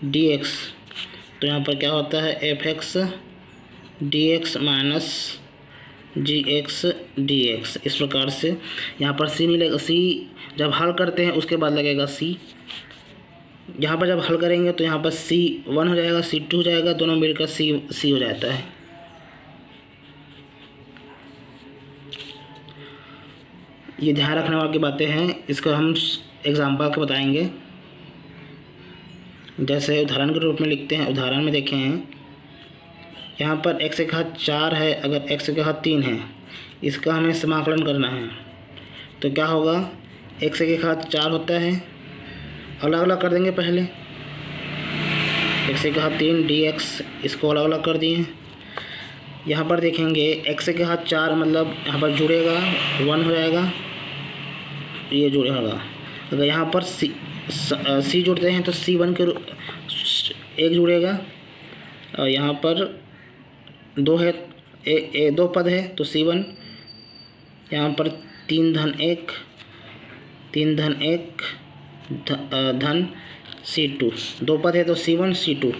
Speaker 1: dx तो यहाँ पर क्या होता है f(x) dx -gx dx। इस प्रकार से यहाँ पर c नहीं लगेगा, c जब हल करते हैं उसके बाद लगेगा c। यहाँ पर जब हल करेंगे तो यहाँ पर c1 हो जाएगा, c2 हो जाएगा, दोनों मिलकर c हो जाता है। ये ध्यान रखने वाली बातें हैं, इसको हम एग्जाम्पल के बताएंगे। जैसे उदाहरण के रूप में लिखते हैं, उदाहरण में देखें हैं यहाँ पर x के घात 4 है, अगर x के घात 3 है, इसका हमें समाकलन करना है तो क्या होगा, x के घात 4 होता है, अलग अलग कर देंगे पहले, x के घात 3 dx इसको अलग अलग कर दिए। यहाँ पर देखेंगे x के घात 4 मतलब यहाँ पर जुड़ेगा 1 हो जाएगा, ये जुड़ेगा। अगर यहाँ पर c जुड़ते हैं तो c1 के 1 जुड़ेगा, और यहाँ पर 2 है, 2 पद है तो c1, यहाँ पर 3 धन 1 धन c2, 2 पद है तो c1 c2।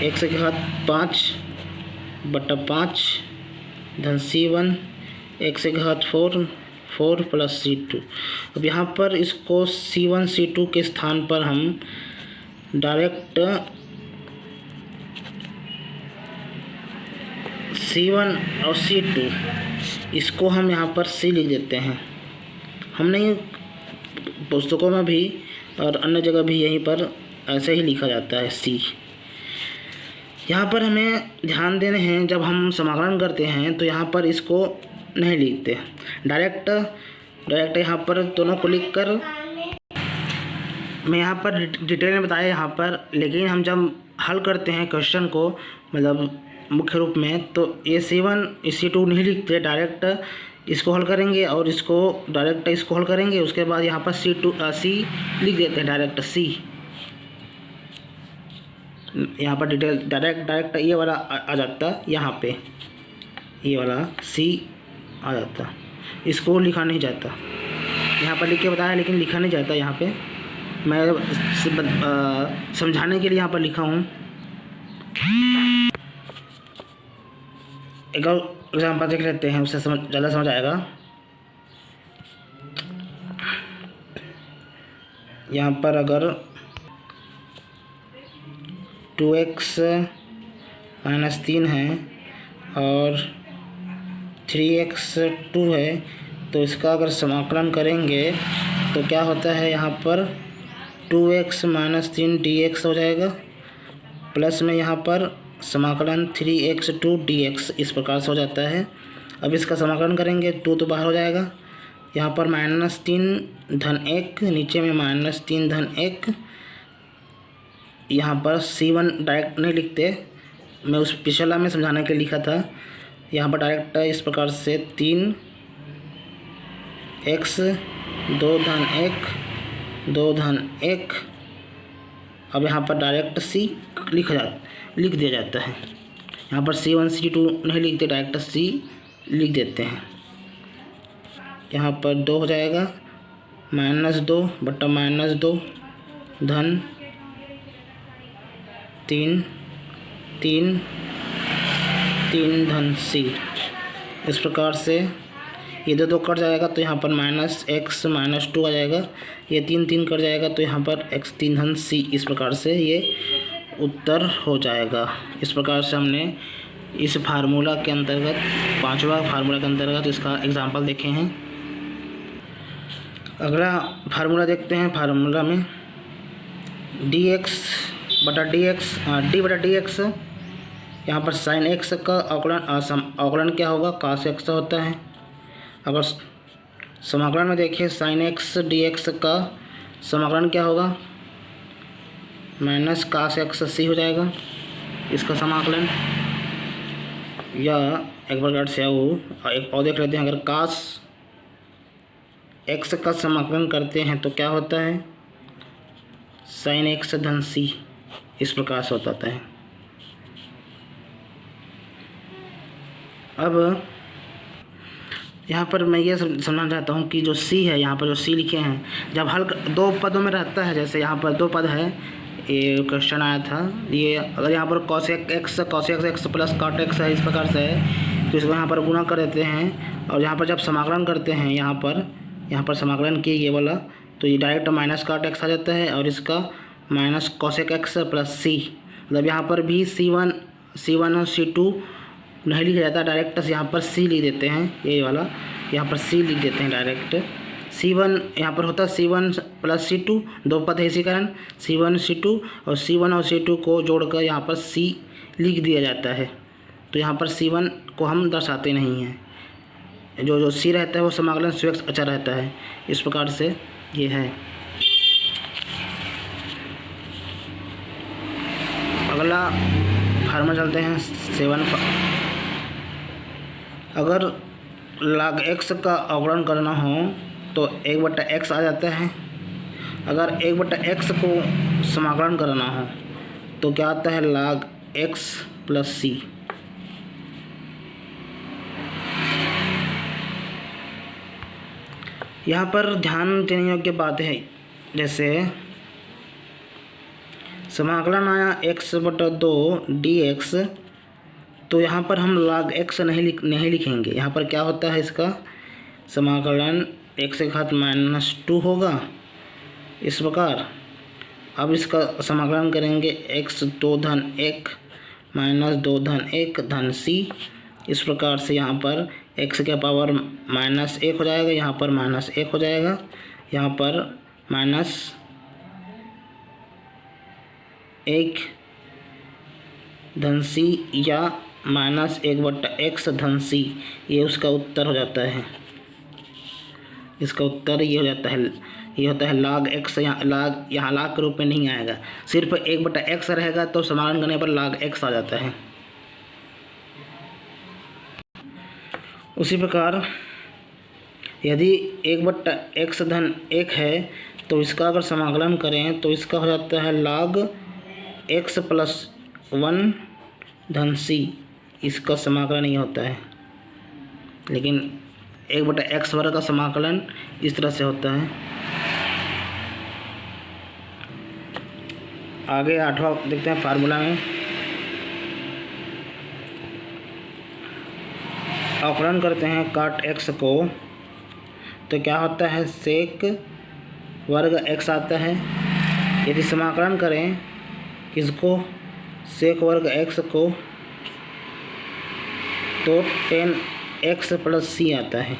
Speaker 1: x के घात 5/5 धन c1, x के घात 4 प्लस c2। अब यहाँ पर इसको c1 c2 के स्थान पर हम डायरेक्ट c1 और c2 इसको हम यहाँ पर c लिख देते हैं। हमने पुस्तकों में भी और अन्य जगह भी यहीं पर ऐसे ही लिखा जाता है c। यहाँ पर हमें ध्यान देने हैं, जब हम समाकलन करते हैं तो यहाँ पर इसको नहीं लिखते, डायरेक्ट यहाँ पर दोनों को लिख कर मैं यहाँ पर डिटेल में बताया यहाँ पर। लेकिन हम जब हल करते हैं क्वेश्चन को, मतलब मुख्य रूप में, तो ये c1 c2 नहीं लिखते, डायरेक्ट इसको हल करेंगे और इसको डायरेक्ट इसको हल करेंगे, उसके बाद यहाँ पर c लिख देते हैं, डायरेक्ट c। यहाँ पर डिटेल डायरेक्ट ये वाला आ जाता, यहाँ पे ये वाला c आ जाता, इसको लिखा नहीं जाता। यहाँ पर लिख के बताया, लेकिन लिखा नहीं जाता यहाँ पे, मैं समझाने के लिए यहाँ पर लिखा हूँ। एक और एग्जाम्पल देख लेते हैं, उससे ज़्यादा समझ आएगा। यहाँ पर अगर 2x - 3 है और 3x 2 है, तो इसका अगर समाकलन करेंगे तो क्या होता है, यहाँ पर 2x - 3 dx हो जाएगा, प्लस में यहाँ पर समाकलन 3x 2 dx इस प्रकार से हो जाता है। अब इसका समाकलन करेंगे 2 तो बाहर हो जाएगा, यहाँ पर -3 धन 1, नीचे में -3 धन 1। यहाँ पर C1 डायरेक्ट नहीं लिखते, मैं उस पिछला में समझाने के लिए लिखा था। यहाँ पर डायरेक्ट इस प्रकार से 3x 2 धन 1 2 धन 1। अब यहाँ पर डायरेक्ट C लिख दिया जाता है। यहाँ पर C1 C2 नहीं लिखते, डायरेक्ट C लिख देते हैं। यहाँ पर 2 हो जाएगा, -2 बटा -2 धन 3 धन C। इस प्रकार से ये 2 कट जाएगा तो यहाँ पर -x - 2 आ जाएगा, ये 3 कट जाएगा तो यहाँ पर x 3 धन C। इस प्रकार से ये उत्तर हो जाएगा। इस प्रकार से हमने इस फार्मूला के अंतर्गत, 5वां फार्मूला के अंतर्गत इसका एग्जाम्पल देखे हैं। अगला फार्मूला देखते हैं। फार्मूला में d बटा dx, यहाँ पर sin x का अवकलन क्या होगा, cos x होता है। अगर समाकलन में देखिए sin x dx का समाकलन क्या होगा, -cos x C हो जाएगा इसका समाकलन। या एक प्रकार से एक और देख लेते हैं, अगर cos x का समाकलन करते हैं तो क्या होता है, sin x धन C इस प्रकार से होता है। अब यहाँ पर मैं ये समझना चाहता हूँ कि जो C है, यहाँ पर जो C लिखे हैं, जब हल 2 पदों में रहता है, जैसे यहाँ पर 2 पद है, ये क्वेश्चन आया था, ये अगर यहाँ पर cos x plus cot x है, इस प्रकार से है, तो इसको यहाँ पर गुणा कर देते हैं। और यहाँ पर जब समाकलन करते हैं, यहाँ पर समाकलन किए ये वाला, तो ये डायरेक्ट -cot x आ जाता है, और इसका -cos x प्लस C। मतलब यहाँ पर भी C1 और C2 नहीं लिखा जाता, डायरेक्ट यहाँ पर C लिख देते हैं, ये वाला यहाँ पर C लिख देते हैं डायरेक्ट। C1 यहाँ पर होता है C1 प्लस C2, 2 पद है इसी कारण C1 C2, और C1 और C2 को जोड़कर यहाँ पर C लिख दिया जाता है। तो यहाँ पर C1 को हम दर्शाते नहीं हैं, जो C रहता है वो समाकलन सुवेक्ष अचर रहता है। इस प्रकार से ये है। अगला फार्मूला चलते हैं 7 पर। अगर log x का अवकलन करना हो तो 1/x आ जाता है। अगर 1/x को समाकलन करना हो तो क्या आता है, log x प्लस C। यहाँ पर ध्यान देने योग्य बात है, जैसे समाकलन आया x/2 dx, तो यहाँ पर हम log x नहीं लिखेंगे। यहाँ पर क्या होता है, इसका समाकलन x के घात -2 होगा इस प्रकार। अब इसका समाकलन करेंगे x 2 धन 1 -2 धन 1 धन C। इस प्रकार से यहाँ पर x के पावर -1 हो जाएगा, यहाँ पर -1 हो जाएगा, यहाँ पर -1 धन C या -1/x धन C, ये उसका उत्तर हो जाता है। इसका उत्तर ये हो जाता है, ये होता है log x। यहाँ log के रूप में नहीं आएगा, सिर्फ 1/x रहेगा तो समाकलन करने पर log x आ जाता है। उसी प्रकार यदि 1/x धन 1 है तो इसका अगर समाकलन करें तो इसका हो जाता है log x प्लस 1 धन C। इसका समाकलन ये होता है, लेकिन 1/x वर्ग का समाकलन इस तरह से होता है। आगे 8वां देखते हैं फार्मूला में। अवकलन करते हैं काट x को, तो क्या होता है, सेक वर्ग x आता है। यदि समाकलन करें किसको, सेक वर्ग x को, तो 10x + c आता है।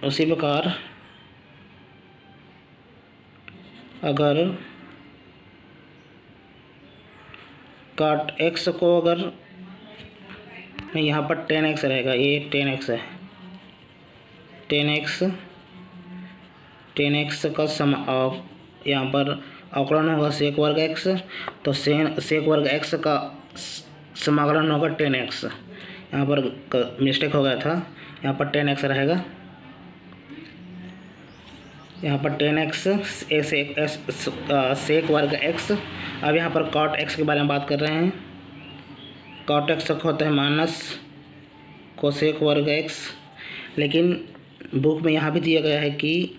Speaker 1: उसी प्रकार अगर काट x को, अगर यहाँ पर 10x रहेगा, ये 10x है, 10x का यहाँ पर अवकलन होगा सेक वर्ग x, तो सेक वर्ग x का समाकलन होगा 10x। यहाँ पर मिस्टेक हो गया था, यहाँ पर 10x रहेगा, यहाँ पर 10x सेक वर्ग x। अब यहाँ पर कॉट x के बारे में बात कर रहे हैं। कॉट x होता है माइनस कोसेक वर्ग x, लेकिन बुक में यहाँ भी दिया गया है कि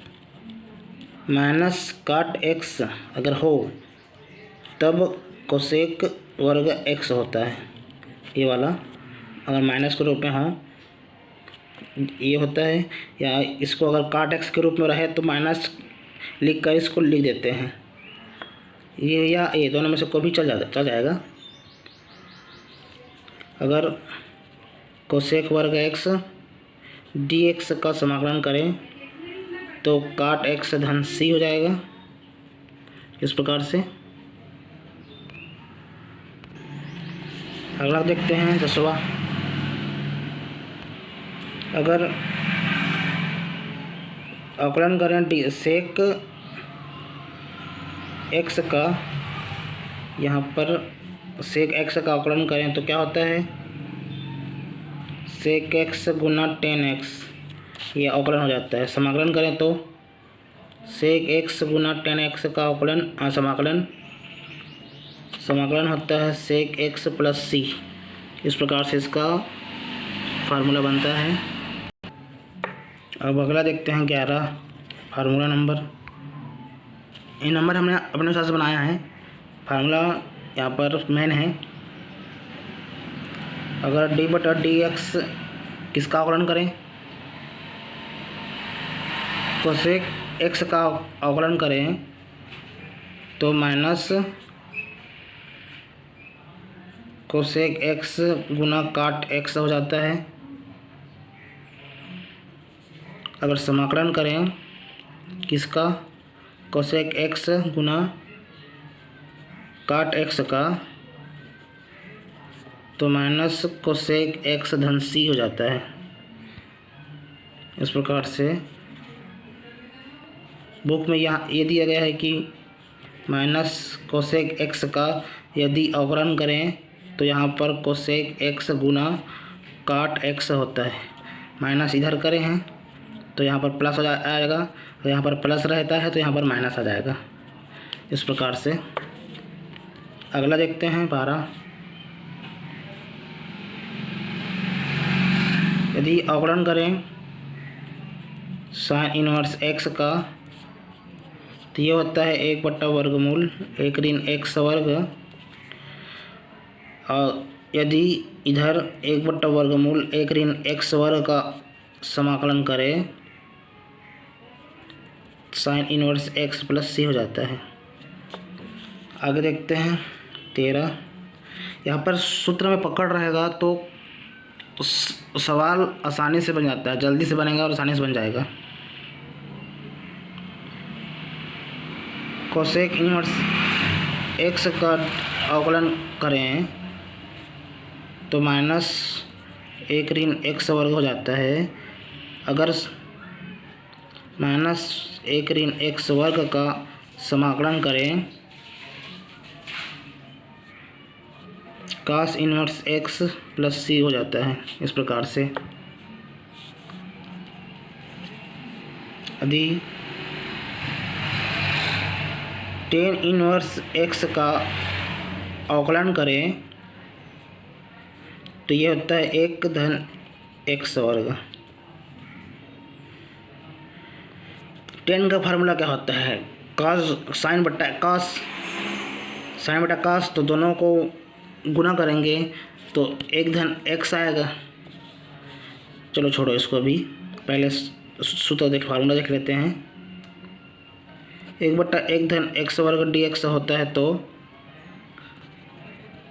Speaker 1: माइनस काट x अगर हो तब कोसेक वर्ग x होता है। ये वाला अगर माइनस के रूप में हो ये होता है, या इसको अगर काट x के रूप में रहे तो माइनस लिख कर इसको लिख देते हैं। ये या ये दोनों में से कोई भी चल जाएगा। अगर कोसेक वर्ग x dx का समाकलन करें तो काट x धन c हो जाएगा। इस प्रकार से अगला देखते हैं 10वां। अगर अवकलन करें सेक x का, यहाँ पर सेक x का अवकलन करें तो क्या होता है, सेक x गुना 10x, ये अवकलन हो जाता है। समाकलन करें तो सेक x गुना 10x का अवकलन समाकलन होता है सेक x + c। इस प्रकार से इसका फार्मूला बनता है। अब अगला देखते हैं 11 फार्मूला नंबर। ये नंबर हमने अपने अनुसार से बनाया है। फार्मूला यहाँ पर मेन है। अगर d/dx किसका अवकलन करें, कोसेक x का अवकलन करें तो माइनस कोसेक x गुना काट x हो जाता है। अगर समाकलन करें किसका, कोसेक x गुना काट x का, तो माइनस कोसेक x धन c हो जाता है। इस प्रकार से बुक में यहाँ ये दिया गया है कि माइनस कोसेक x का यदि अवकलन करें तो यहाँ पर कोसेक x गुना काट x होता है। माइनस इधर करें हैं तो यहाँ पर प्लस आएगा, और यहाँ पर प्लस रहता है तो यहाँ पर माइनस आ जाएगा। इस प्रकार से अगला देखते हैं 12। यदि अवकलन करें साइन इनवर्स x का, तो ये होता है 1/वर्गमूल 1 ऋण x वर्ग, और यदि इधर 1/वर्गमूल 1 ऋण x वर्ग का समाकलन करें साइन इनवर्स x + c हो जाता है। आगे देखते हैं 13। यहाँ पर सूत्र में पकड़ रहेगा तो सवाल आसानी से बन जाता है, जल्दी से बनेगा और आसानी से बन जाएगा। कोसेक इनवर्स x का अवकलन करें तो माइनस 1 ऋण x वर्ग हो जाता है। अगर माइनस 1 ऋण x वर्ग का समाकलन करें कास इनवर्स x + c हो जाता है। इस प्रकार से यदि टेन इनवर्स x का अवकलन करें तो ये होता है 1 धन एक्स वर्ग। टेन का फार्मूला क्या होता है? कॉस साइन बट्टा कॉस, साइन बट्टा कॉस, तो दोनों को गुना करेंगे तो एक धन एक्स आएगा। चलो छोड़ो इसको, अभी पहले सूत्र देख, फार्मूला देख लेते हैं। एक बट्टा एक धन एक्स वर्ग डी एक्स होता है तो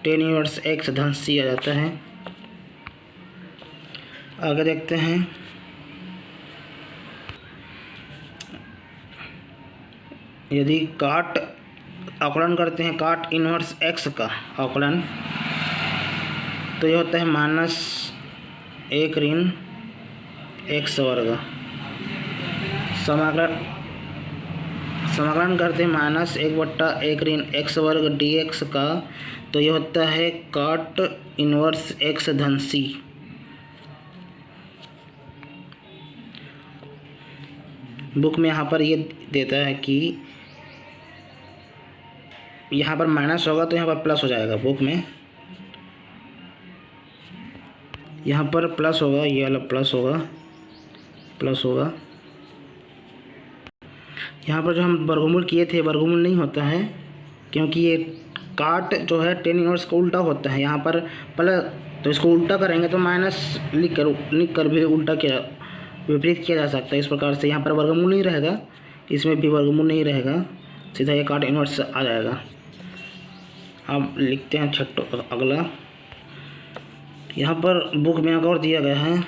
Speaker 1: टेन इनवर्स एक्स धन सी आ जाता है। आगे देखते हैं। यदि काट अवकलन करते हैं काट इनवर्स एक्स का अवकलन, तो ये होता है माइनस एक ऋण एक्स वर्ग। समाकलन करते हैं माइनस एक बट्टा एक ऋण एक्स वर्ग डी एक्स का, तो ये होता है काट इनवर्स एक्स धन सी। बुक में यहाँ पर ये देता है कि यहाँ पर माइनस होगा तो यहाँ पर प्लस हो जाएगा। बुक में यहाँ पर प्लस होगा, ये वाला प्लस होगा। यहाँ पर जो हम वर्गमूल किए थे, वर्गमूल नहीं होता है क्योंकि ये काट जो है टेन इनवर्स का उल्टा होता है। यहाँ पर प्लस, तो इसको उल्टा करेंगे तो माइनस लिख कर भी उल्टा किया, विपरीत किया जा सकता है। इस प्रकार से यहाँ पर वर्गमूल नहीं रहेगा, इसमें भी वर्गमूल नहीं रहेगा, सीधा ये काट इनवर्स आ जाएगा। अब लिखते हैं छठो अगला। यहाँ पर बुक में और दिया गया है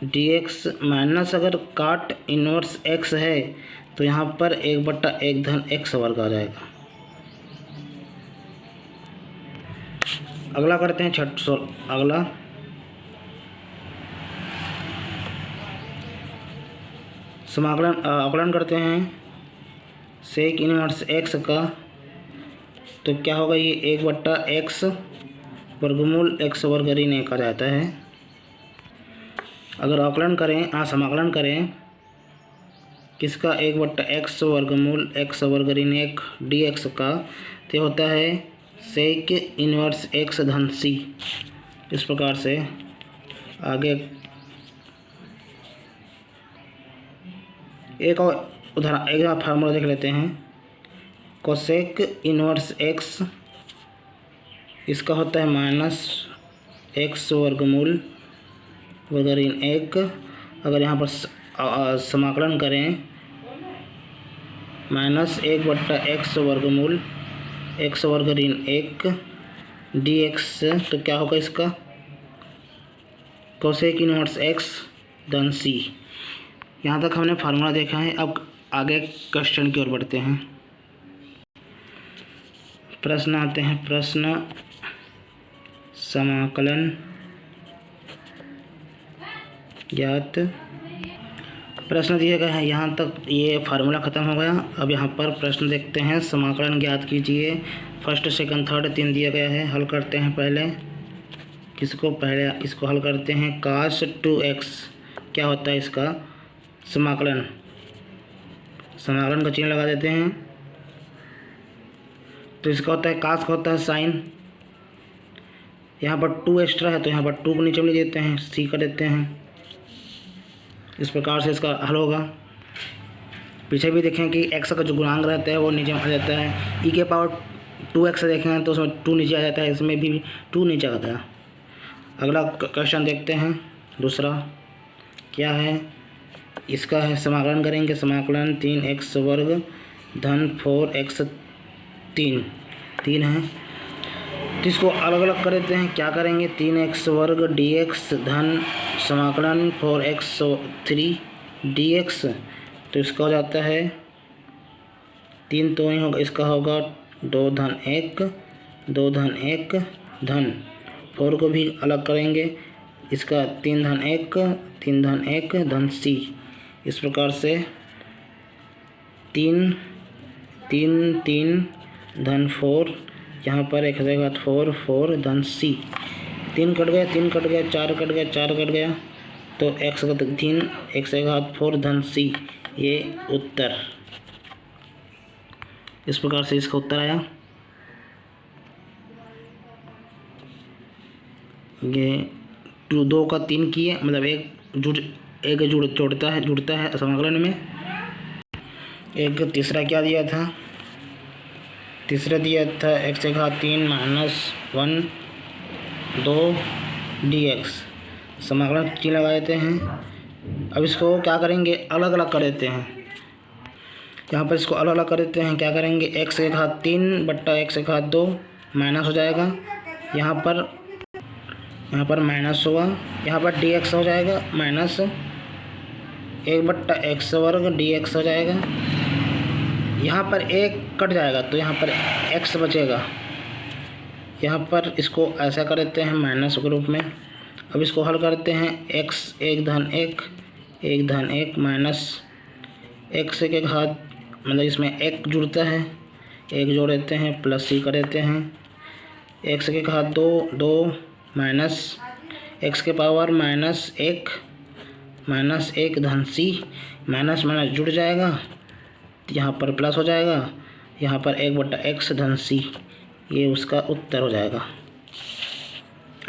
Speaker 1: डी एक्स माइनस, अगर काट इनवर्स एक्स है तो यहाँ पर एक बट्टा एक धन एक्स वर्ग आ जाएगा। अगला करते हैं अगला। अवकलन करते हैं सेक इनवर्स एक्स का, तो क्या होगा? ये एक बट्टा एक्स वर्गमूल एक्स वर्ग ऋण एक आ जाता है। अगर अवकलन करें समाकलन करें किसका? एक बट्टा एक्स वर्गमूल एक्स वर्ग ऋण एक डी एक्स का, तो होता है सेक इनवर्स एक्स धन सी। इस प्रकार से आगे एक और उदाहरण, एक फार्मूला देख लेते हैं। कोसेक इनवर्स एक्स, इसका होता है माइनस एक्स वर्गमूल वर्ग ऋण एक। अगर यहाँ पर समाकलन करें माइनस एक बट्टा एक्स वर्गमूल एक्स वर्ग ऋण एक डी एक्स, तो क्या होगा इसका? कोसेक इनवर्स एक्स धन सी। यहाँ तक हमने फार्मूला देखा है। अब आगे क्वेश्चन की ओर बढ़ते हैं। प्रश्न आते हैं। प्रश्न समाकलन ज्ञात। प्रश्न दिया गया है, यहाँ तक ये फार्मूला ख़त्म हो गया। अब यहाँ पर प्रश्न देखते हैं। समाकलन ज्ञात कीजिए। फर्स्ट सेकंड थर्ड 3 दिया गया है। हल करते हैं पहले इसको हल करते हैं। cos 2x क्या होता है इसका? समाकलन का चिन्ह लगा देते हैं। तो इसका होता है cos का होता है साइन। यहाँ पर 2 एक्स्ट्रा है तो यहाँ पर 2 को नीचे में ले देते हैं, c कर देते हैं। इस प्रकार से इसका हल होगा। पीछे भी देखें कि x का जो गुणांक रहता है वो नीचे आ जाता है। e के पावर 2x देखें तो उसमें 2 नीचे आ जाता है, इसमें भी 2 नीचे आता है। अगला क्वेश्चन देखते हैं। दूसरा क्या है? इसका है समाकलन करेंगे। समाकलन 3x वर्ग धन 4x 3 है, तो इसको अलग अलग कर देते हैं। क्या करेंगे? 3x वर्ग dx धन समाकलन 4x 3 dx, तो इसका हो जाता है 3 तो नहीं होगा, इसका होगा 2 धन 1 धन 4 को भी अलग करेंगे, इसका 3 धन 1 धन c। इस प्रकार से 3 धन 4, यहाँ पर 1 जगह 4 धन c। 3 कट गया 4 कट गया, तो x का 3 x 4 धन c, ये उत्तर। इस प्रकार से इसका उत्तर आया। ये 2 का 3 किए, मतलब एक जुड़ता है समाकलन में। एक तीसरा क्या दिया था, तीसरा दिया था x⁻³ - 1 2 dx, समाकलन 3 लगा देते हैं। अब इसको क्या करेंगे, अलग अलग कर देते हैं। यहाँ पर इसको अलग अलग कर देते हैं, क्या करेंगे, x⁻³ बट्टा x⁻² माइनस हो जाएगा, यहाँ पर माइनस होगा, यहाँ पर dx हो जाएगा माइनस 1 बट्टा x² dx हो जाएगा। यहाँ पर एक कट जाएगा तो यहाँ पर x बचेगा। यहाँ पर इसको ऐसा कर देते हैं माइनस के रूप में। अब इसको हल करते हैं, x 1 धन 1 माइनस x के घात, मतलब इसमें एक जुड़ता है, एक जोड़ देते हैं प्लस c कर देते हैं, x के घात 2 माइनस x के पावर -1 धन c, माइनस माइनस जुड़ जाएगा, यहाँ पर प्लस हो जाएगा, यहाँ पर 1 बट्टा x धन c, ये उसका उत्तर हो जाएगा।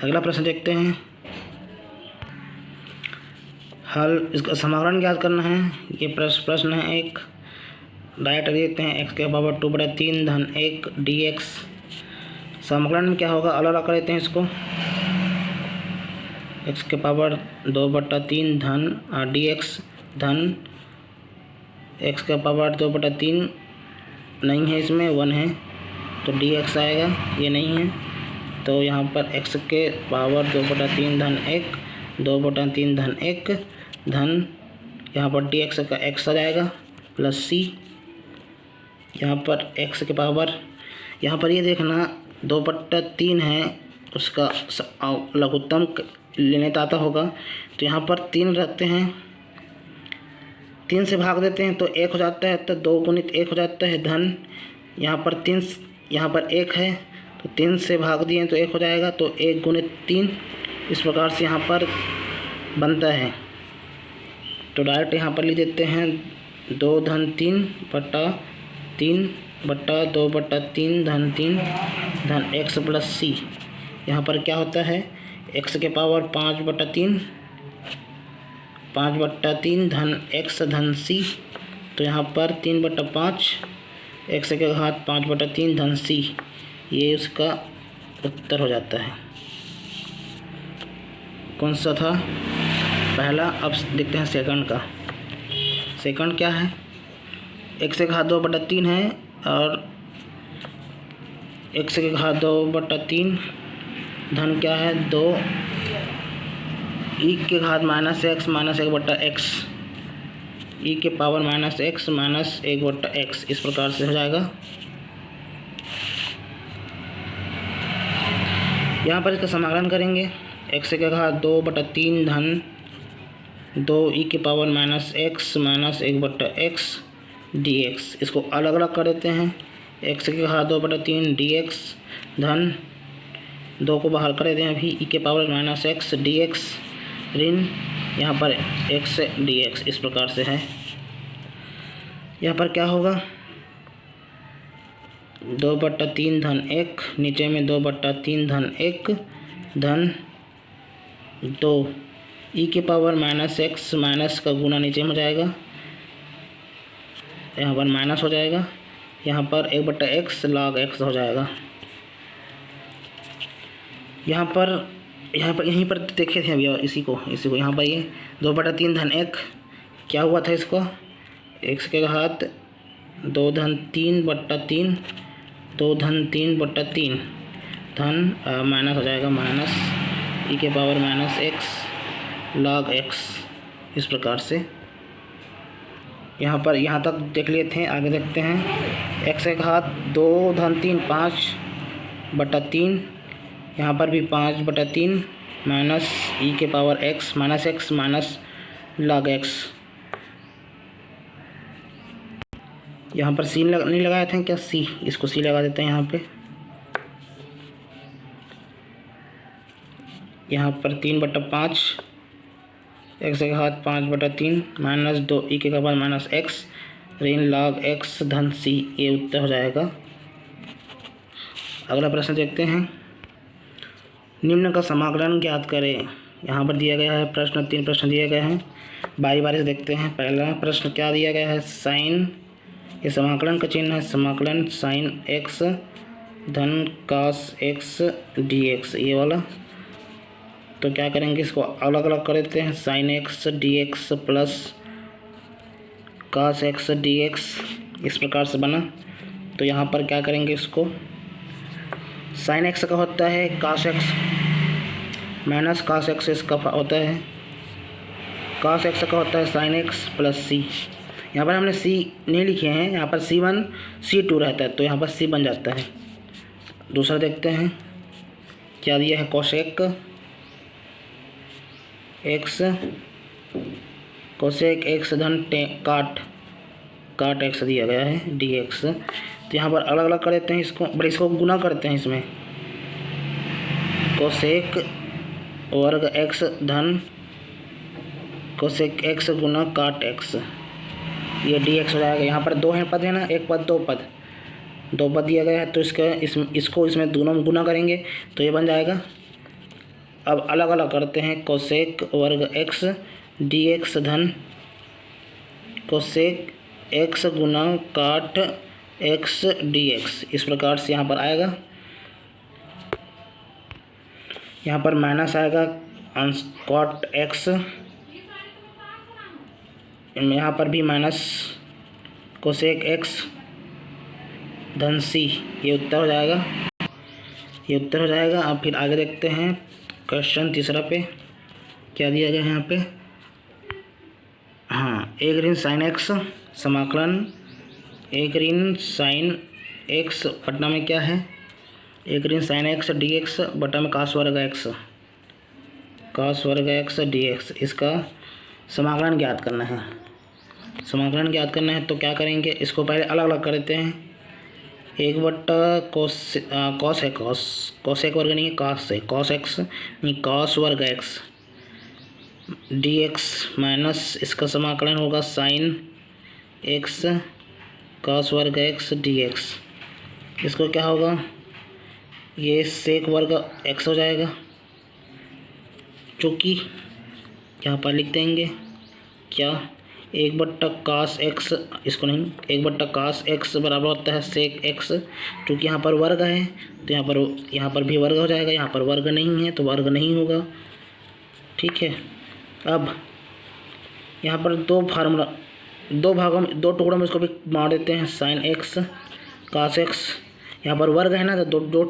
Speaker 1: अगला प्रश्न देखते हैं, हल इसका समाकलन ज्ञात करना है। ये प्रश्न है एक, डायरेक्ट देते हैं, x के पावर 2/3 धन 1 dx। समाकलन में क्या होगा, अलग अलग कर देते हैं इसको, x के पावर 2/3 धन dx धन x का पावर 2/3 नहीं है, इसमें 1 है तो dx आएगा, ये नहीं है तो यहाँ पर x के पावर 2/3 धन 1 2/3 धन 1 धन, यहाँ पर dx का x आ जाएगा प्लस c, यहाँ पर x के पावर, यहाँ पर ये देखना 2/3 है, उसका लघुत्तम लेने आता होगा तो यहाँ पर 3 रखते हैं, 3 से भाग देते हैं तो 1 हो जाता है, तो 2 गुणित 1 हो जाता है धन, यहाँ पर 1 है तो 3 से भाग दिए तो 1 हो जाएगा, तो 1 गुणित 3, इस प्रकार से यहाँ पर बनता है। तो डायरेक्ट यहाँ पर लिख देते हैं 2 धन 3 बट्टा 3 बट्टा 2/3 धन 3 धन x प्लस c। यहाँ पर क्या होता है, x के पावर 5/3 धन x धन c, तो यहाँ पर 3/5 x के घात 5/3 धन c, ये उसका उत्तर हो जाता है। कौन सा था पहला। अब देखते हैं सेकंड का। सेकंड क्या है, x के घात 2/3 है और x के घात 2/3 धन क्या है 2 e के घात -x माइनस 1/x, e के पावर -x माइनस 1/x, इस प्रकार से हो जाएगा। यहाँ पर इसका समाकलन करेंगे, x के घात 2/3 धन 2 e के power -x minus 1/x dx। इसको अलग अलग कर देते हैं, x के घात 2/3 dx धन 2 को बाहर कर देते हैं अभी, e के पावर -x dx ऋण यहाँ पर x dx, इस प्रकार से है। यहाँ पर क्या होगा, 2/3 धन 1, नीचे में 2/3 धन 1 धन 2 e के पावर -x, माइनस का गुना नीचे में हो जाएगा, यहाँ पर माइनस हो जाएगा, यहाँ पर 1/x log x हो जाएगा। यहीं पर देखे थे अभी, इसी को यहाँ पर ये 2/3 धन 1 क्या हुआ था, इसको x के घात 2 धन 3/3 2 धन 3/3 धन माइनस हो जाएगा, माइनस e के पावर -x log x, इस प्रकार से। यहाँ तक देख लिए थे, आगे देखते हैं। x के घात 2 धन 3 5/3, यहाँ पर भी 5/3 माइनस e के power x minus log x। यहाँ पर c नहीं लगाए थे क्या, c, इसको c लगा देते हैं यहाँ पे। यहाँ पर 3/5 x के घात 5/3 माइनस 2 e के पावर -x ऋण log x धन c, ये उत्तर हो जाएगा। अगला प्रश्न देखते हैं, निम्न का समाकलन ज्ञात करें। यहाँ पर दिया गया है प्रश्न, 3 प्रश्न दिए गए हैं, बारी बारी से देखते हैं। पहला प्रश्न क्या दिया गया है, साइन, ये समाकलन का चिन्ह है, समाकलन साइन एक्स धन कास एक्स डी एक्स, ये वाला। तो क्या करेंगे, इसको अलग अलग कर देते हैं, sine X D X plus cos X D X, इस प्रकार से बना। तो यहाँ पर क्या करेंगे, इसको साइन एक्स का होता है कास एक्स माइनस कास एक्स, इसका होता है कास एक्स का होता है साइन एक्स प्लस सी। यहाँ पर हमने सी नहीं लिखे हैं, यहाँ पर C1 C2 रहता है, तो यहाँ पर C बन जाता है। दूसरा देखते हैं क्या दिया है, कोसेक एक्स धन काट एक्स दिया गया है डी एक्स। तो यहाँ पर अलग अलग कर देते हैं इसको, बट इसको गुना करते हैं इसमें, कोसेक वर्ग एक्स धन कोसेक एक्स गुना काट एक्स, ये डी एक्स हो जाएगा। यहाँ पर 2 हैं पद है ना, एक पद 2 पद, 2 पद दिया गया है, तो इसको इसमें दोनों में गुना करेंगे तो ये बन जाएगा। अब अलग अलग करते हैं, कोसेक वर्ग एक्स डी एक्स धन कोसेक एक्स गुना काट एक्स डी एक्स, इस प्रकार से यहाँ पर आएगा। यहाँ पर माइनस आएगा कॉट एक्स, यहाँ पर भी माइनस कोसेक एक्स धन सी, ये उत्तर हो जाएगा, ये उत्तर हो जाएगा। अब फिर आगे देखते हैं क्वेश्चन तीसरा पे क्या दिया गया है यहाँ पे। हाँ, एक ऋण साइन एक्स समाकलन एक ऋण साइन एक्स बटा में क्या है, एक ऋण साइन एक्स डी एक्स बटा में कास वर्ग एक्स डी एक्स, इसका समाकलन ज्ञात करना है। समाकलन ज्ञात करना है तो क्या करेंगे, इसको पहले अलग अलग कर देते हैं। 1 कॉस एक वर्ग नहीं है, कॉस एक्स नहीं, कॉस वर्ग एक्स डी एक्स माइनस इसका समाकलन होगा साइन एक्स कॉस वर्ग एक्स डी एक्स। इसको क्या होगा, ये सेक वर्ग एक्स हो जाएगा, जो कि यहाँ पर लिख देंगे क्या, 1 कास एक्स, इसको नहीं, 1 कास एक्स बराबर होता है सेक एक्स, क्योंकि यहाँ पर वर्ग है तो यहाँ पर भी वर्ग हो जाएगा, यहाँ पर वर्ग नहीं है तो वर्ग नहीं होगा। ठीक है, अब यहाँ पर 2 भागों में 2 टुकड़ों में इसको भी बांट देते हैं, साइन एक्स कास एक्स, यहाँ पर वर्ग है ना तो दो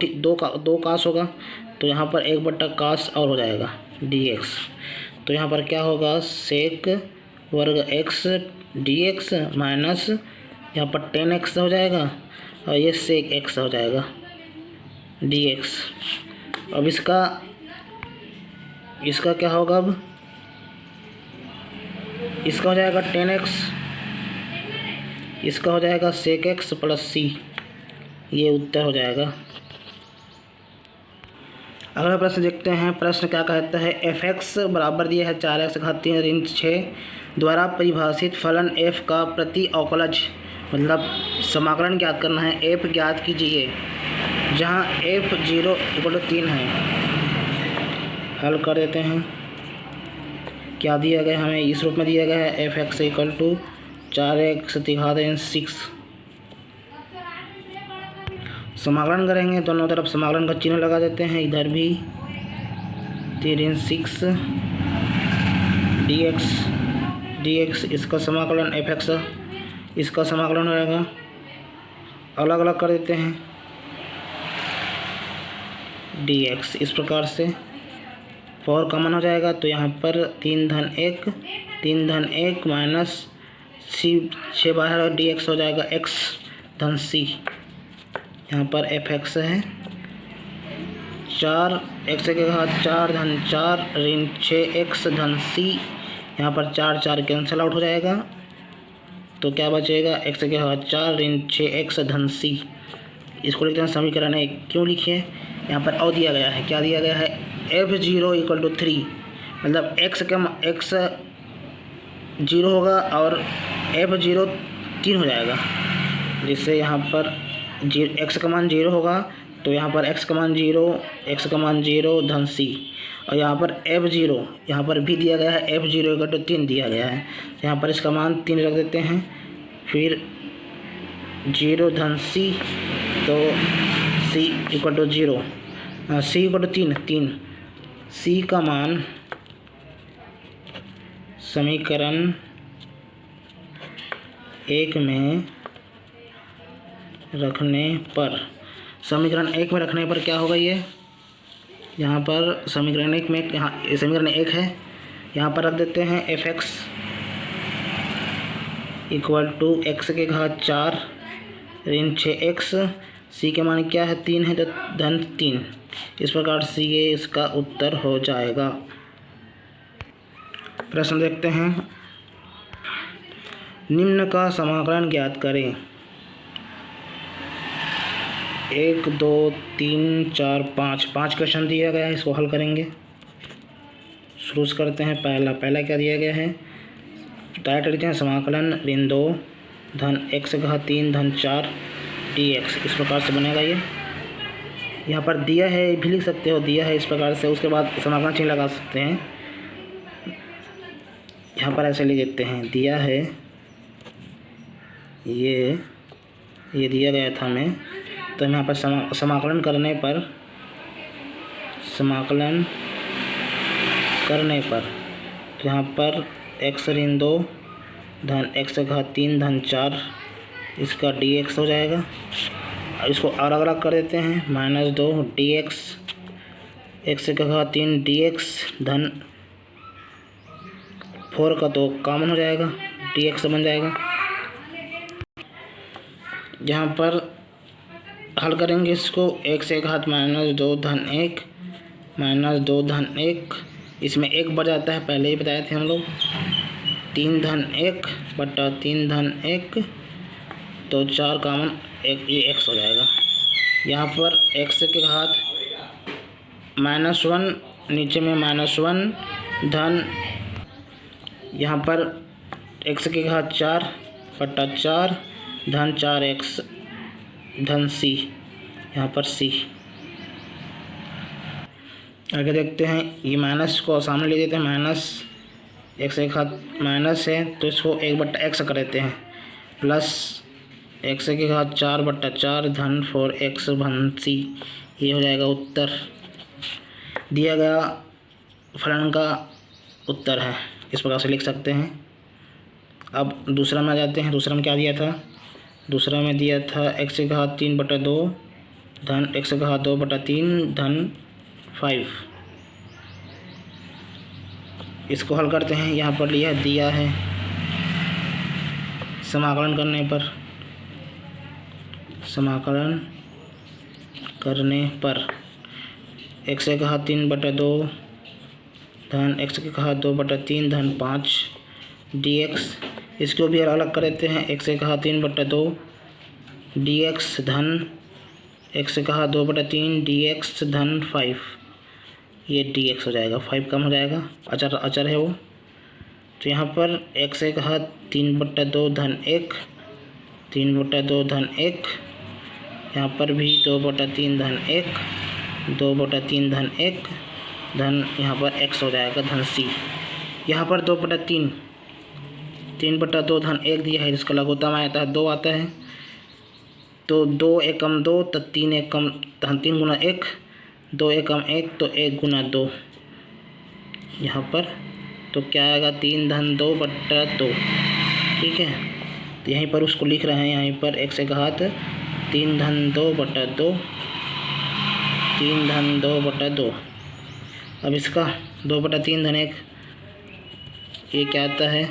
Speaker 1: कास होगा, तो यहाँ पर 1 कास और हो जाएगा डी एक्स। तो यहाँ पर क्या होगा, सेक वर्ग एक्स डी एक्स माइनस यहाँ पर 10x हो जाएगा और ये सेक एक्स हो जाएगा डी एक्स। अब इसका क्या होगा, अब इसका हो जाएगा 10x, इसका हो जाएगा सेक एक्स प्लस सी, ये उत्तर हो जाएगा। अगला प्रश्न देखते हैं। प्रश्न क्या कहता है, f(x) बराबर दिया है 4x घात 3 ऋण 6 द्वारा परिभाषित फलन f का प्रति अवकलज मतलब समाकलन ज्ञात करना है। f ज्ञात कीजिए जहां f0 = 3 है। हल कर देते हैं। क्या दिया गया हमें, इस रूप में दिया गया है f(x) = 4x घात 6। समाकलन करेंगे, दोनों तरफ समाकलन का चिन्ह लगा देते हैं, इधर भी 3 6 dx, इसका समाकलन f(x), इसका समाकलन होगा, अलग अलग कर देते हैं dx। इस प्रकार से 4 कॉमन हो जाएगा, तो यहाँ पर 3 धन 1 माइनस C 6 बाहर dx हो जाएगा x धन c। यहाँ पर f(x) है 4x के घात 4 धन 4 ऋण 6x धन c। यहाँ पर 4 कैंसिल आउट हो जाएगा, तो क्या बचेगा, x के घात 4 ऋण 6x धन c। इसको लिखते हैं समीकरण 1। क्यों लिखे, यहाँ पर और दिया गया है, क्या दिया गया है, f0 = 3, मतलब x 0 होगा और f0 3 हो जाएगा, जिससे यहाँ पर x का मान 0 होगा तो यहाँ पर x का मान 0, x का मान 0 धन c, और यहाँ पर f0 यहाँ पर भी दिया गया है, f0 का तो 3 दिया गया है, यहाँ पर इसका मान 3 रख देते हैं। फिर 0 धन c, तो c equal to 0, c equal to 3, c का मान समीकरण 1 में रखने पर, समीकरण 1 में रखने पर क्या होगा, ये यहाँ पर समीकरण 1 में, यहाँ समीकरण 1 है, यहाँ पर रख देते हैं f(x) इक्वल टू x के घात 4 ऋण 6x, c के मान क्या है 3 है, तो धन 3। इस प्रकार से ये इसका उत्तर हो जाएगा। प्रश्न देखते हैं, निम्न का समाकलन ज्ञात करें। 1 2 3 4 5 क्वेश्चन दिया गया है, इसको हल करेंगे। शुरू करते हैं। पहला क्या दिया गया है, डायरेक्ट लिखते हैं समाकलन ऋण 2 धन x का 3 धन 4 dx, इस प्रकार से बनेगा। ये यहाँ पर दिया है भी लिख सकते हो, दिया है इस प्रकार से, उसके बाद समाकलन चिन्ह लगा सकते हैं। यहाँ पर ऐसे लिख देते हैं, दिया है ये दिया गया था हमें, तो यहाँ पर समाकलन करने पर तो यहाँ पर x ऋण 2 धन x का 3 धन 4 इसका dx हो जाएगा। इसको अलग अलग कर देते हैं, -2 dx, x का 3 dx धन 4 का तो कॉमन हो जाएगा, dx बन जाएगा। यहाँ पर हल करेंगे इसको, x के घात -2 धन 1 -2 धन 1, इसमें 1 बढ़ जाता है, पहले ही बताए थे हम लोग। 3 धन 1 बटा 3 धन 1, तो 4 कॉमन, ये x हो जाएगा। यहाँ पर x के घात -1, नीचे में -1 धन, यहाँ पर x के घात 4 बटा 4 धन 4x धन c, यहाँ पर c। आगे देखते हैं, ये माइनस को सामने ले देते हैं, माइनस x के घात माइनस है तो इसको 1/x कर देते हैं, प्लस x के घात 4/4 धन 4x धन c, ये हो जाएगा उत्तर। दिया गया फलन का उत्तर है, इस प्रकार से लिख सकते हैं। अब दूसरा में आ जाते हैं। दूसरा में क्या दिया था, दूसरा में दिया था x के घात 3/2 धन x के घात 2/3 धन 5। इसको हल करते हैं। यहाँ पर दिया है समाकलन करने पर x के घात 3/2 धन x के घात 2/3 धन 5 dx, इसको भी अलग कर देते हैं। x के घात 3/2 dx धन x के घात 2/3 dx धन 5, ये dx हो जाएगा, 5 कम हो जाएगा, अचर है वो। तो यहाँ पर x के घात 3/2 धन 1 3/2 धन 1, यहाँ पर भी 2/3 धन 1 2/3 धन 1 धन, यहाँ पर x हो जाएगा धन c। यहाँ पर 2/3 3/2 धन 1 दिया है, जिसका लघुत्तम आता है 2 आता है, तो 2 एकम 2 तो 3 एकम धन 3 गुना 1, 2 एकम 1 तो 1 गुना 2, यहाँ पर तो क्या आएगा 3 धन 2/2, ठीक है। तो यहीं पर उसको लिख रहे हैं, यहीं पर x के घात 3 धन 2/2 3 धन 2/2। अब इसका 2/3 धन 1, ये क्या आता है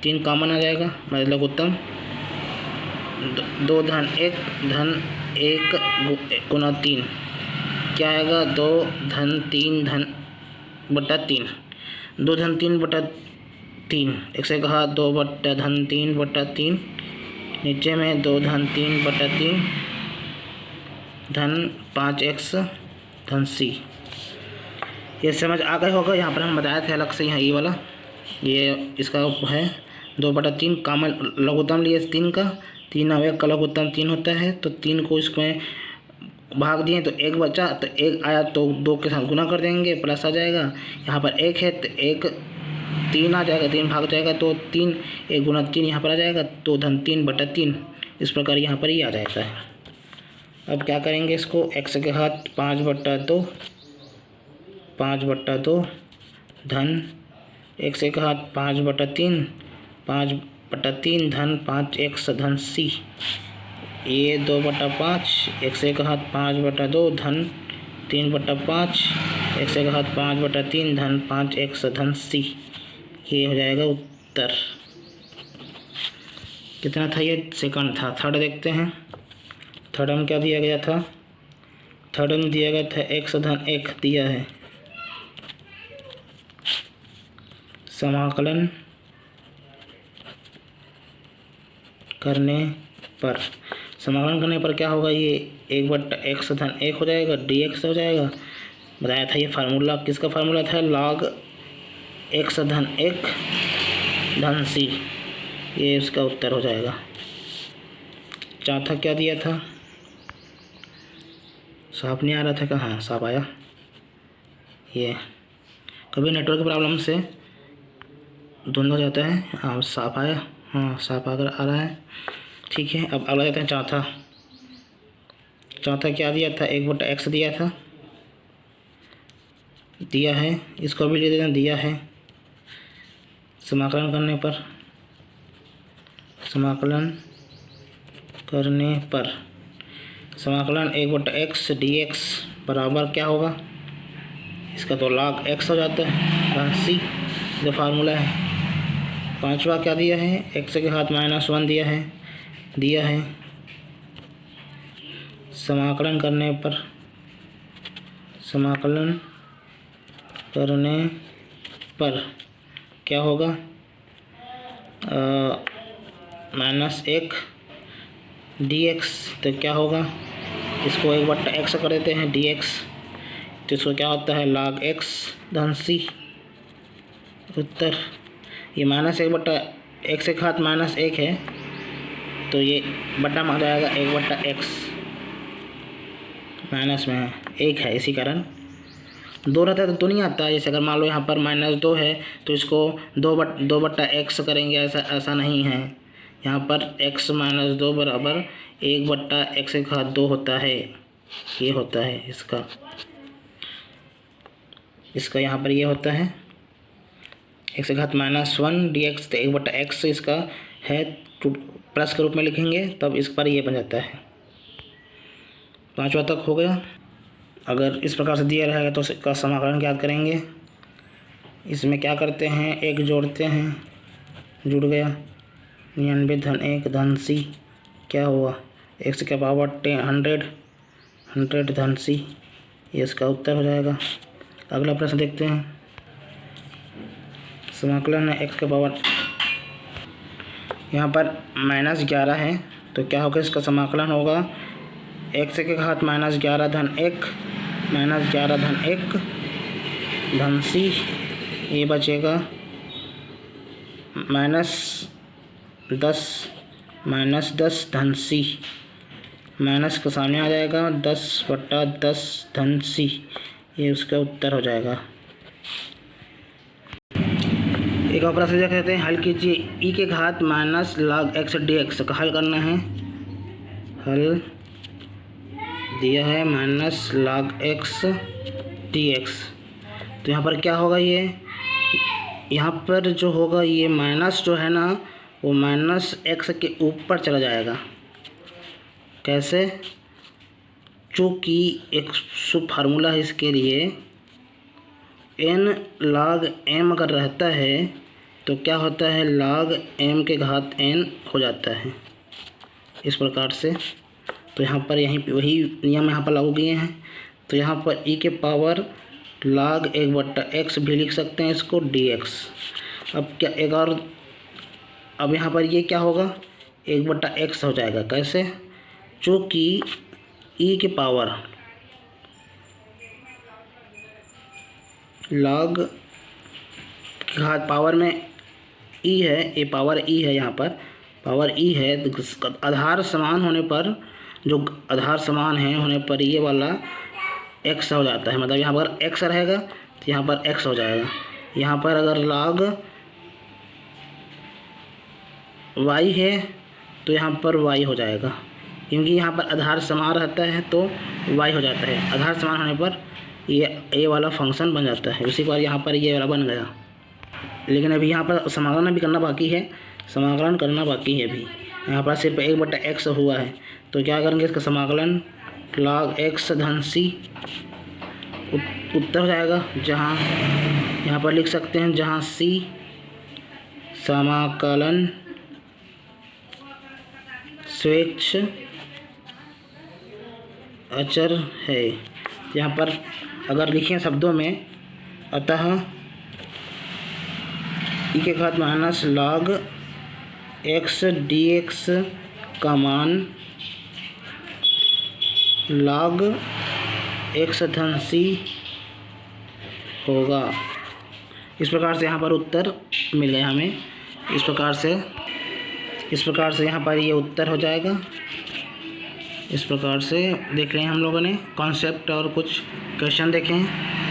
Speaker 1: 3 कॉमन आ जाएगा, मतलब उत्तम 2 धन 1 धन 1 गुना 3, क्या आएगा 2 धन 3 धन बटा 3 2 धन 3/3, x के घात 2 धन 3/3, नीचे में 2 धन 3/3 धन 5x धन c। ये समझ आ गए होगा। यहाँ पर हम बताए थे अलग से, यहाँ ये वाला ये इसका है 2/3 कॉमन, लघुत्तम लिए 3 का, 3 अवयव का लघुत्तम 3 होता है, तो 3 को इसमें भाग दिए तो एक बचा, तो एक आया तो 2 के साथ गुना कर देंगे, प्लस आ जाएगा। यहाँ पर 1 है तो 1 3 आ जाएगा, 3 भाग जाएगा तो 3, 1 गुना 3 यहाँ पर आ जाएगा, तो धन 3/3 इस प्रकार यहाँ पर ही आ जाता है। अब क्या करेंगे इसको, x के घात 5/2 धन x के घात 5/3 5/3 धन 5x धन c, ये 2/5 x के घात 5/2 धन 3/5 x के घात 5/3 धन 5x धन c, ये हो जाएगा उत्तर। कितना था ये, सेकंड था। थर्ड देखते हैं। थर्ड में क्या दिया गया था, थर्ड में दिया गया था x धन 1 दिया है, समाकलन करने पर क्या होगा, ये 1/x धन 1 हो जाएगा, dx हो जाएगा। बताया था ये फार्मूला, किसका फार्मूला था, log x धन 1 धन c, ये इसका उत्तर हो जाएगा। चौथा क्या दिया था, साफ नहीं आ रहा था क्या, हाँ साफ आया। ये कभी नेटवर्क प्रॉब्लम से धुंध हो जाता है, हाँ साफ आया, हाँ साफ आ रहा है, ठीक है। अब अगला जाते हैं चौथा क्या दिया था, 1/x दिया है, इसको भी ले देना, दिया है। समाकलन करने पर समाकलन 1/x dx बराबर क्या होगा, इसका तो log x हो जाता है धन c, जो फार्मूला है। पांचवा क्या दिया है, x के घात -1 दिया है। समाकलन करने पर क्या होगा, -1 dx, तो क्या होगा, इसको 1/x कर देते हैं dx, तो इसको क्या होता है log x धन c, उत्तर। ये -1/x के घात -1 है, तो ये बटा में आ जाएगा 1/x, माइनस में है 1 है, इसी कारण 2 रहता है तो 2 नहीं आता। जैसे अगर मान लो यहाँ पर -2 है तो इसको 2/x करेंगे, ऐसा नहीं है। यहाँ पर x -2 बराबर 1/x के घात 2 होता है, ये होता है इसका यहाँ पर ये होता है x के घात -1 dx, तो 1/x इसका है, प्लस के रूप में लिखेंगे तब इस पर ये बन जाता है। पांचवा तक हो गया। अगर इस प्रकार से दिया रहेगा तो इसका समाकलन ज्ञात करेंगे। इसमें क्या करते हैं, एक जोड़ते हैं, जुड़ गया 99 धन 1 धन c, क्या हुआ x के पावर 100 धन c, ये इसका उत्तर हो जाएगा। अगला प्रश्न देखते हैं। समाकलन है x के पावर, यहाँ पर -11 है तो क्या होगा, इसका समाकलन होगा x के घात -11 धन 1 धन c, ये बचेगा -10 धन c, माइनस के सामने आ जाएगा 10/10 धन c, ये उसका उत्तर हो जाएगा। एक और प्रश्न कहते हैं, हल कीजिए e के घात -log x dx का हल करना है। हल दिया है -log x dx, तो यहाँ पर क्या होगा, ये यहाँ पर जो होगा, ये माइनस जो है ना वो -x के ऊपर चला जाएगा। कैसे, चूँकि एक शुभ फार्मूला है इसके लिए, n log m अगर रहता है तो क्या होता है, log m के घात n हो जाता है इस प्रकार से। तो यहाँ पर वही नियम यहाँ पर लागू किए हैं। तो यहाँ पर e के पावर log 1/x भी लिख सकते हैं इसको dx। अब क्या एक और, अब यहाँ पर ये क्या होगा, 1/x हो जाएगा। कैसे, चूँकि e के पावर log के घात पावर में e है, ये पावर e है, यहाँ पर पावर e है, तो आधार समान होने पर जो आधार समान है होने पर ये वाला x हो जाता है, मतलब यहाँ पर x रहेगा तो यहाँ पर x हो जाएगा। यहाँ पर अगर log y है तो यहाँ पर y हो जाएगा, क्योंकि यहाँ पर आधार समान रहता है तो y हो जाता है। आधार समान होने पर ये वाला फंक्शन बन जाता है। उसी बार यहाँ पर ये वाला बन गया, लेकिन अभी यहाँ पर समाकलन भी करना बाकी है, समाकलन करना बाकी है अभी। यहाँ पर सिर्फ 1/x हुआ है, तो क्या करेंगे इसका समाकलन log x धन c उत्तर हो जाएगा, जहाँ यहाँ पर लिख सकते हैं जहाँ c समाकलन स्वैच्छ अचर है। यहाँ पर अगर लिखें शब्दों में, अतः ई के घात माइनस log x dx का मान log x धन c होगा। इस प्रकार से यहाँ पर उत्तर मिल गया हमें। इस प्रकार से यहाँ पर ये उत्तर हो जाएगा। इस प्रकार से देख रहे हैं हम लोगों ने कॉन्सेप्ट और कुछ क्वेश्चन देखे हैं।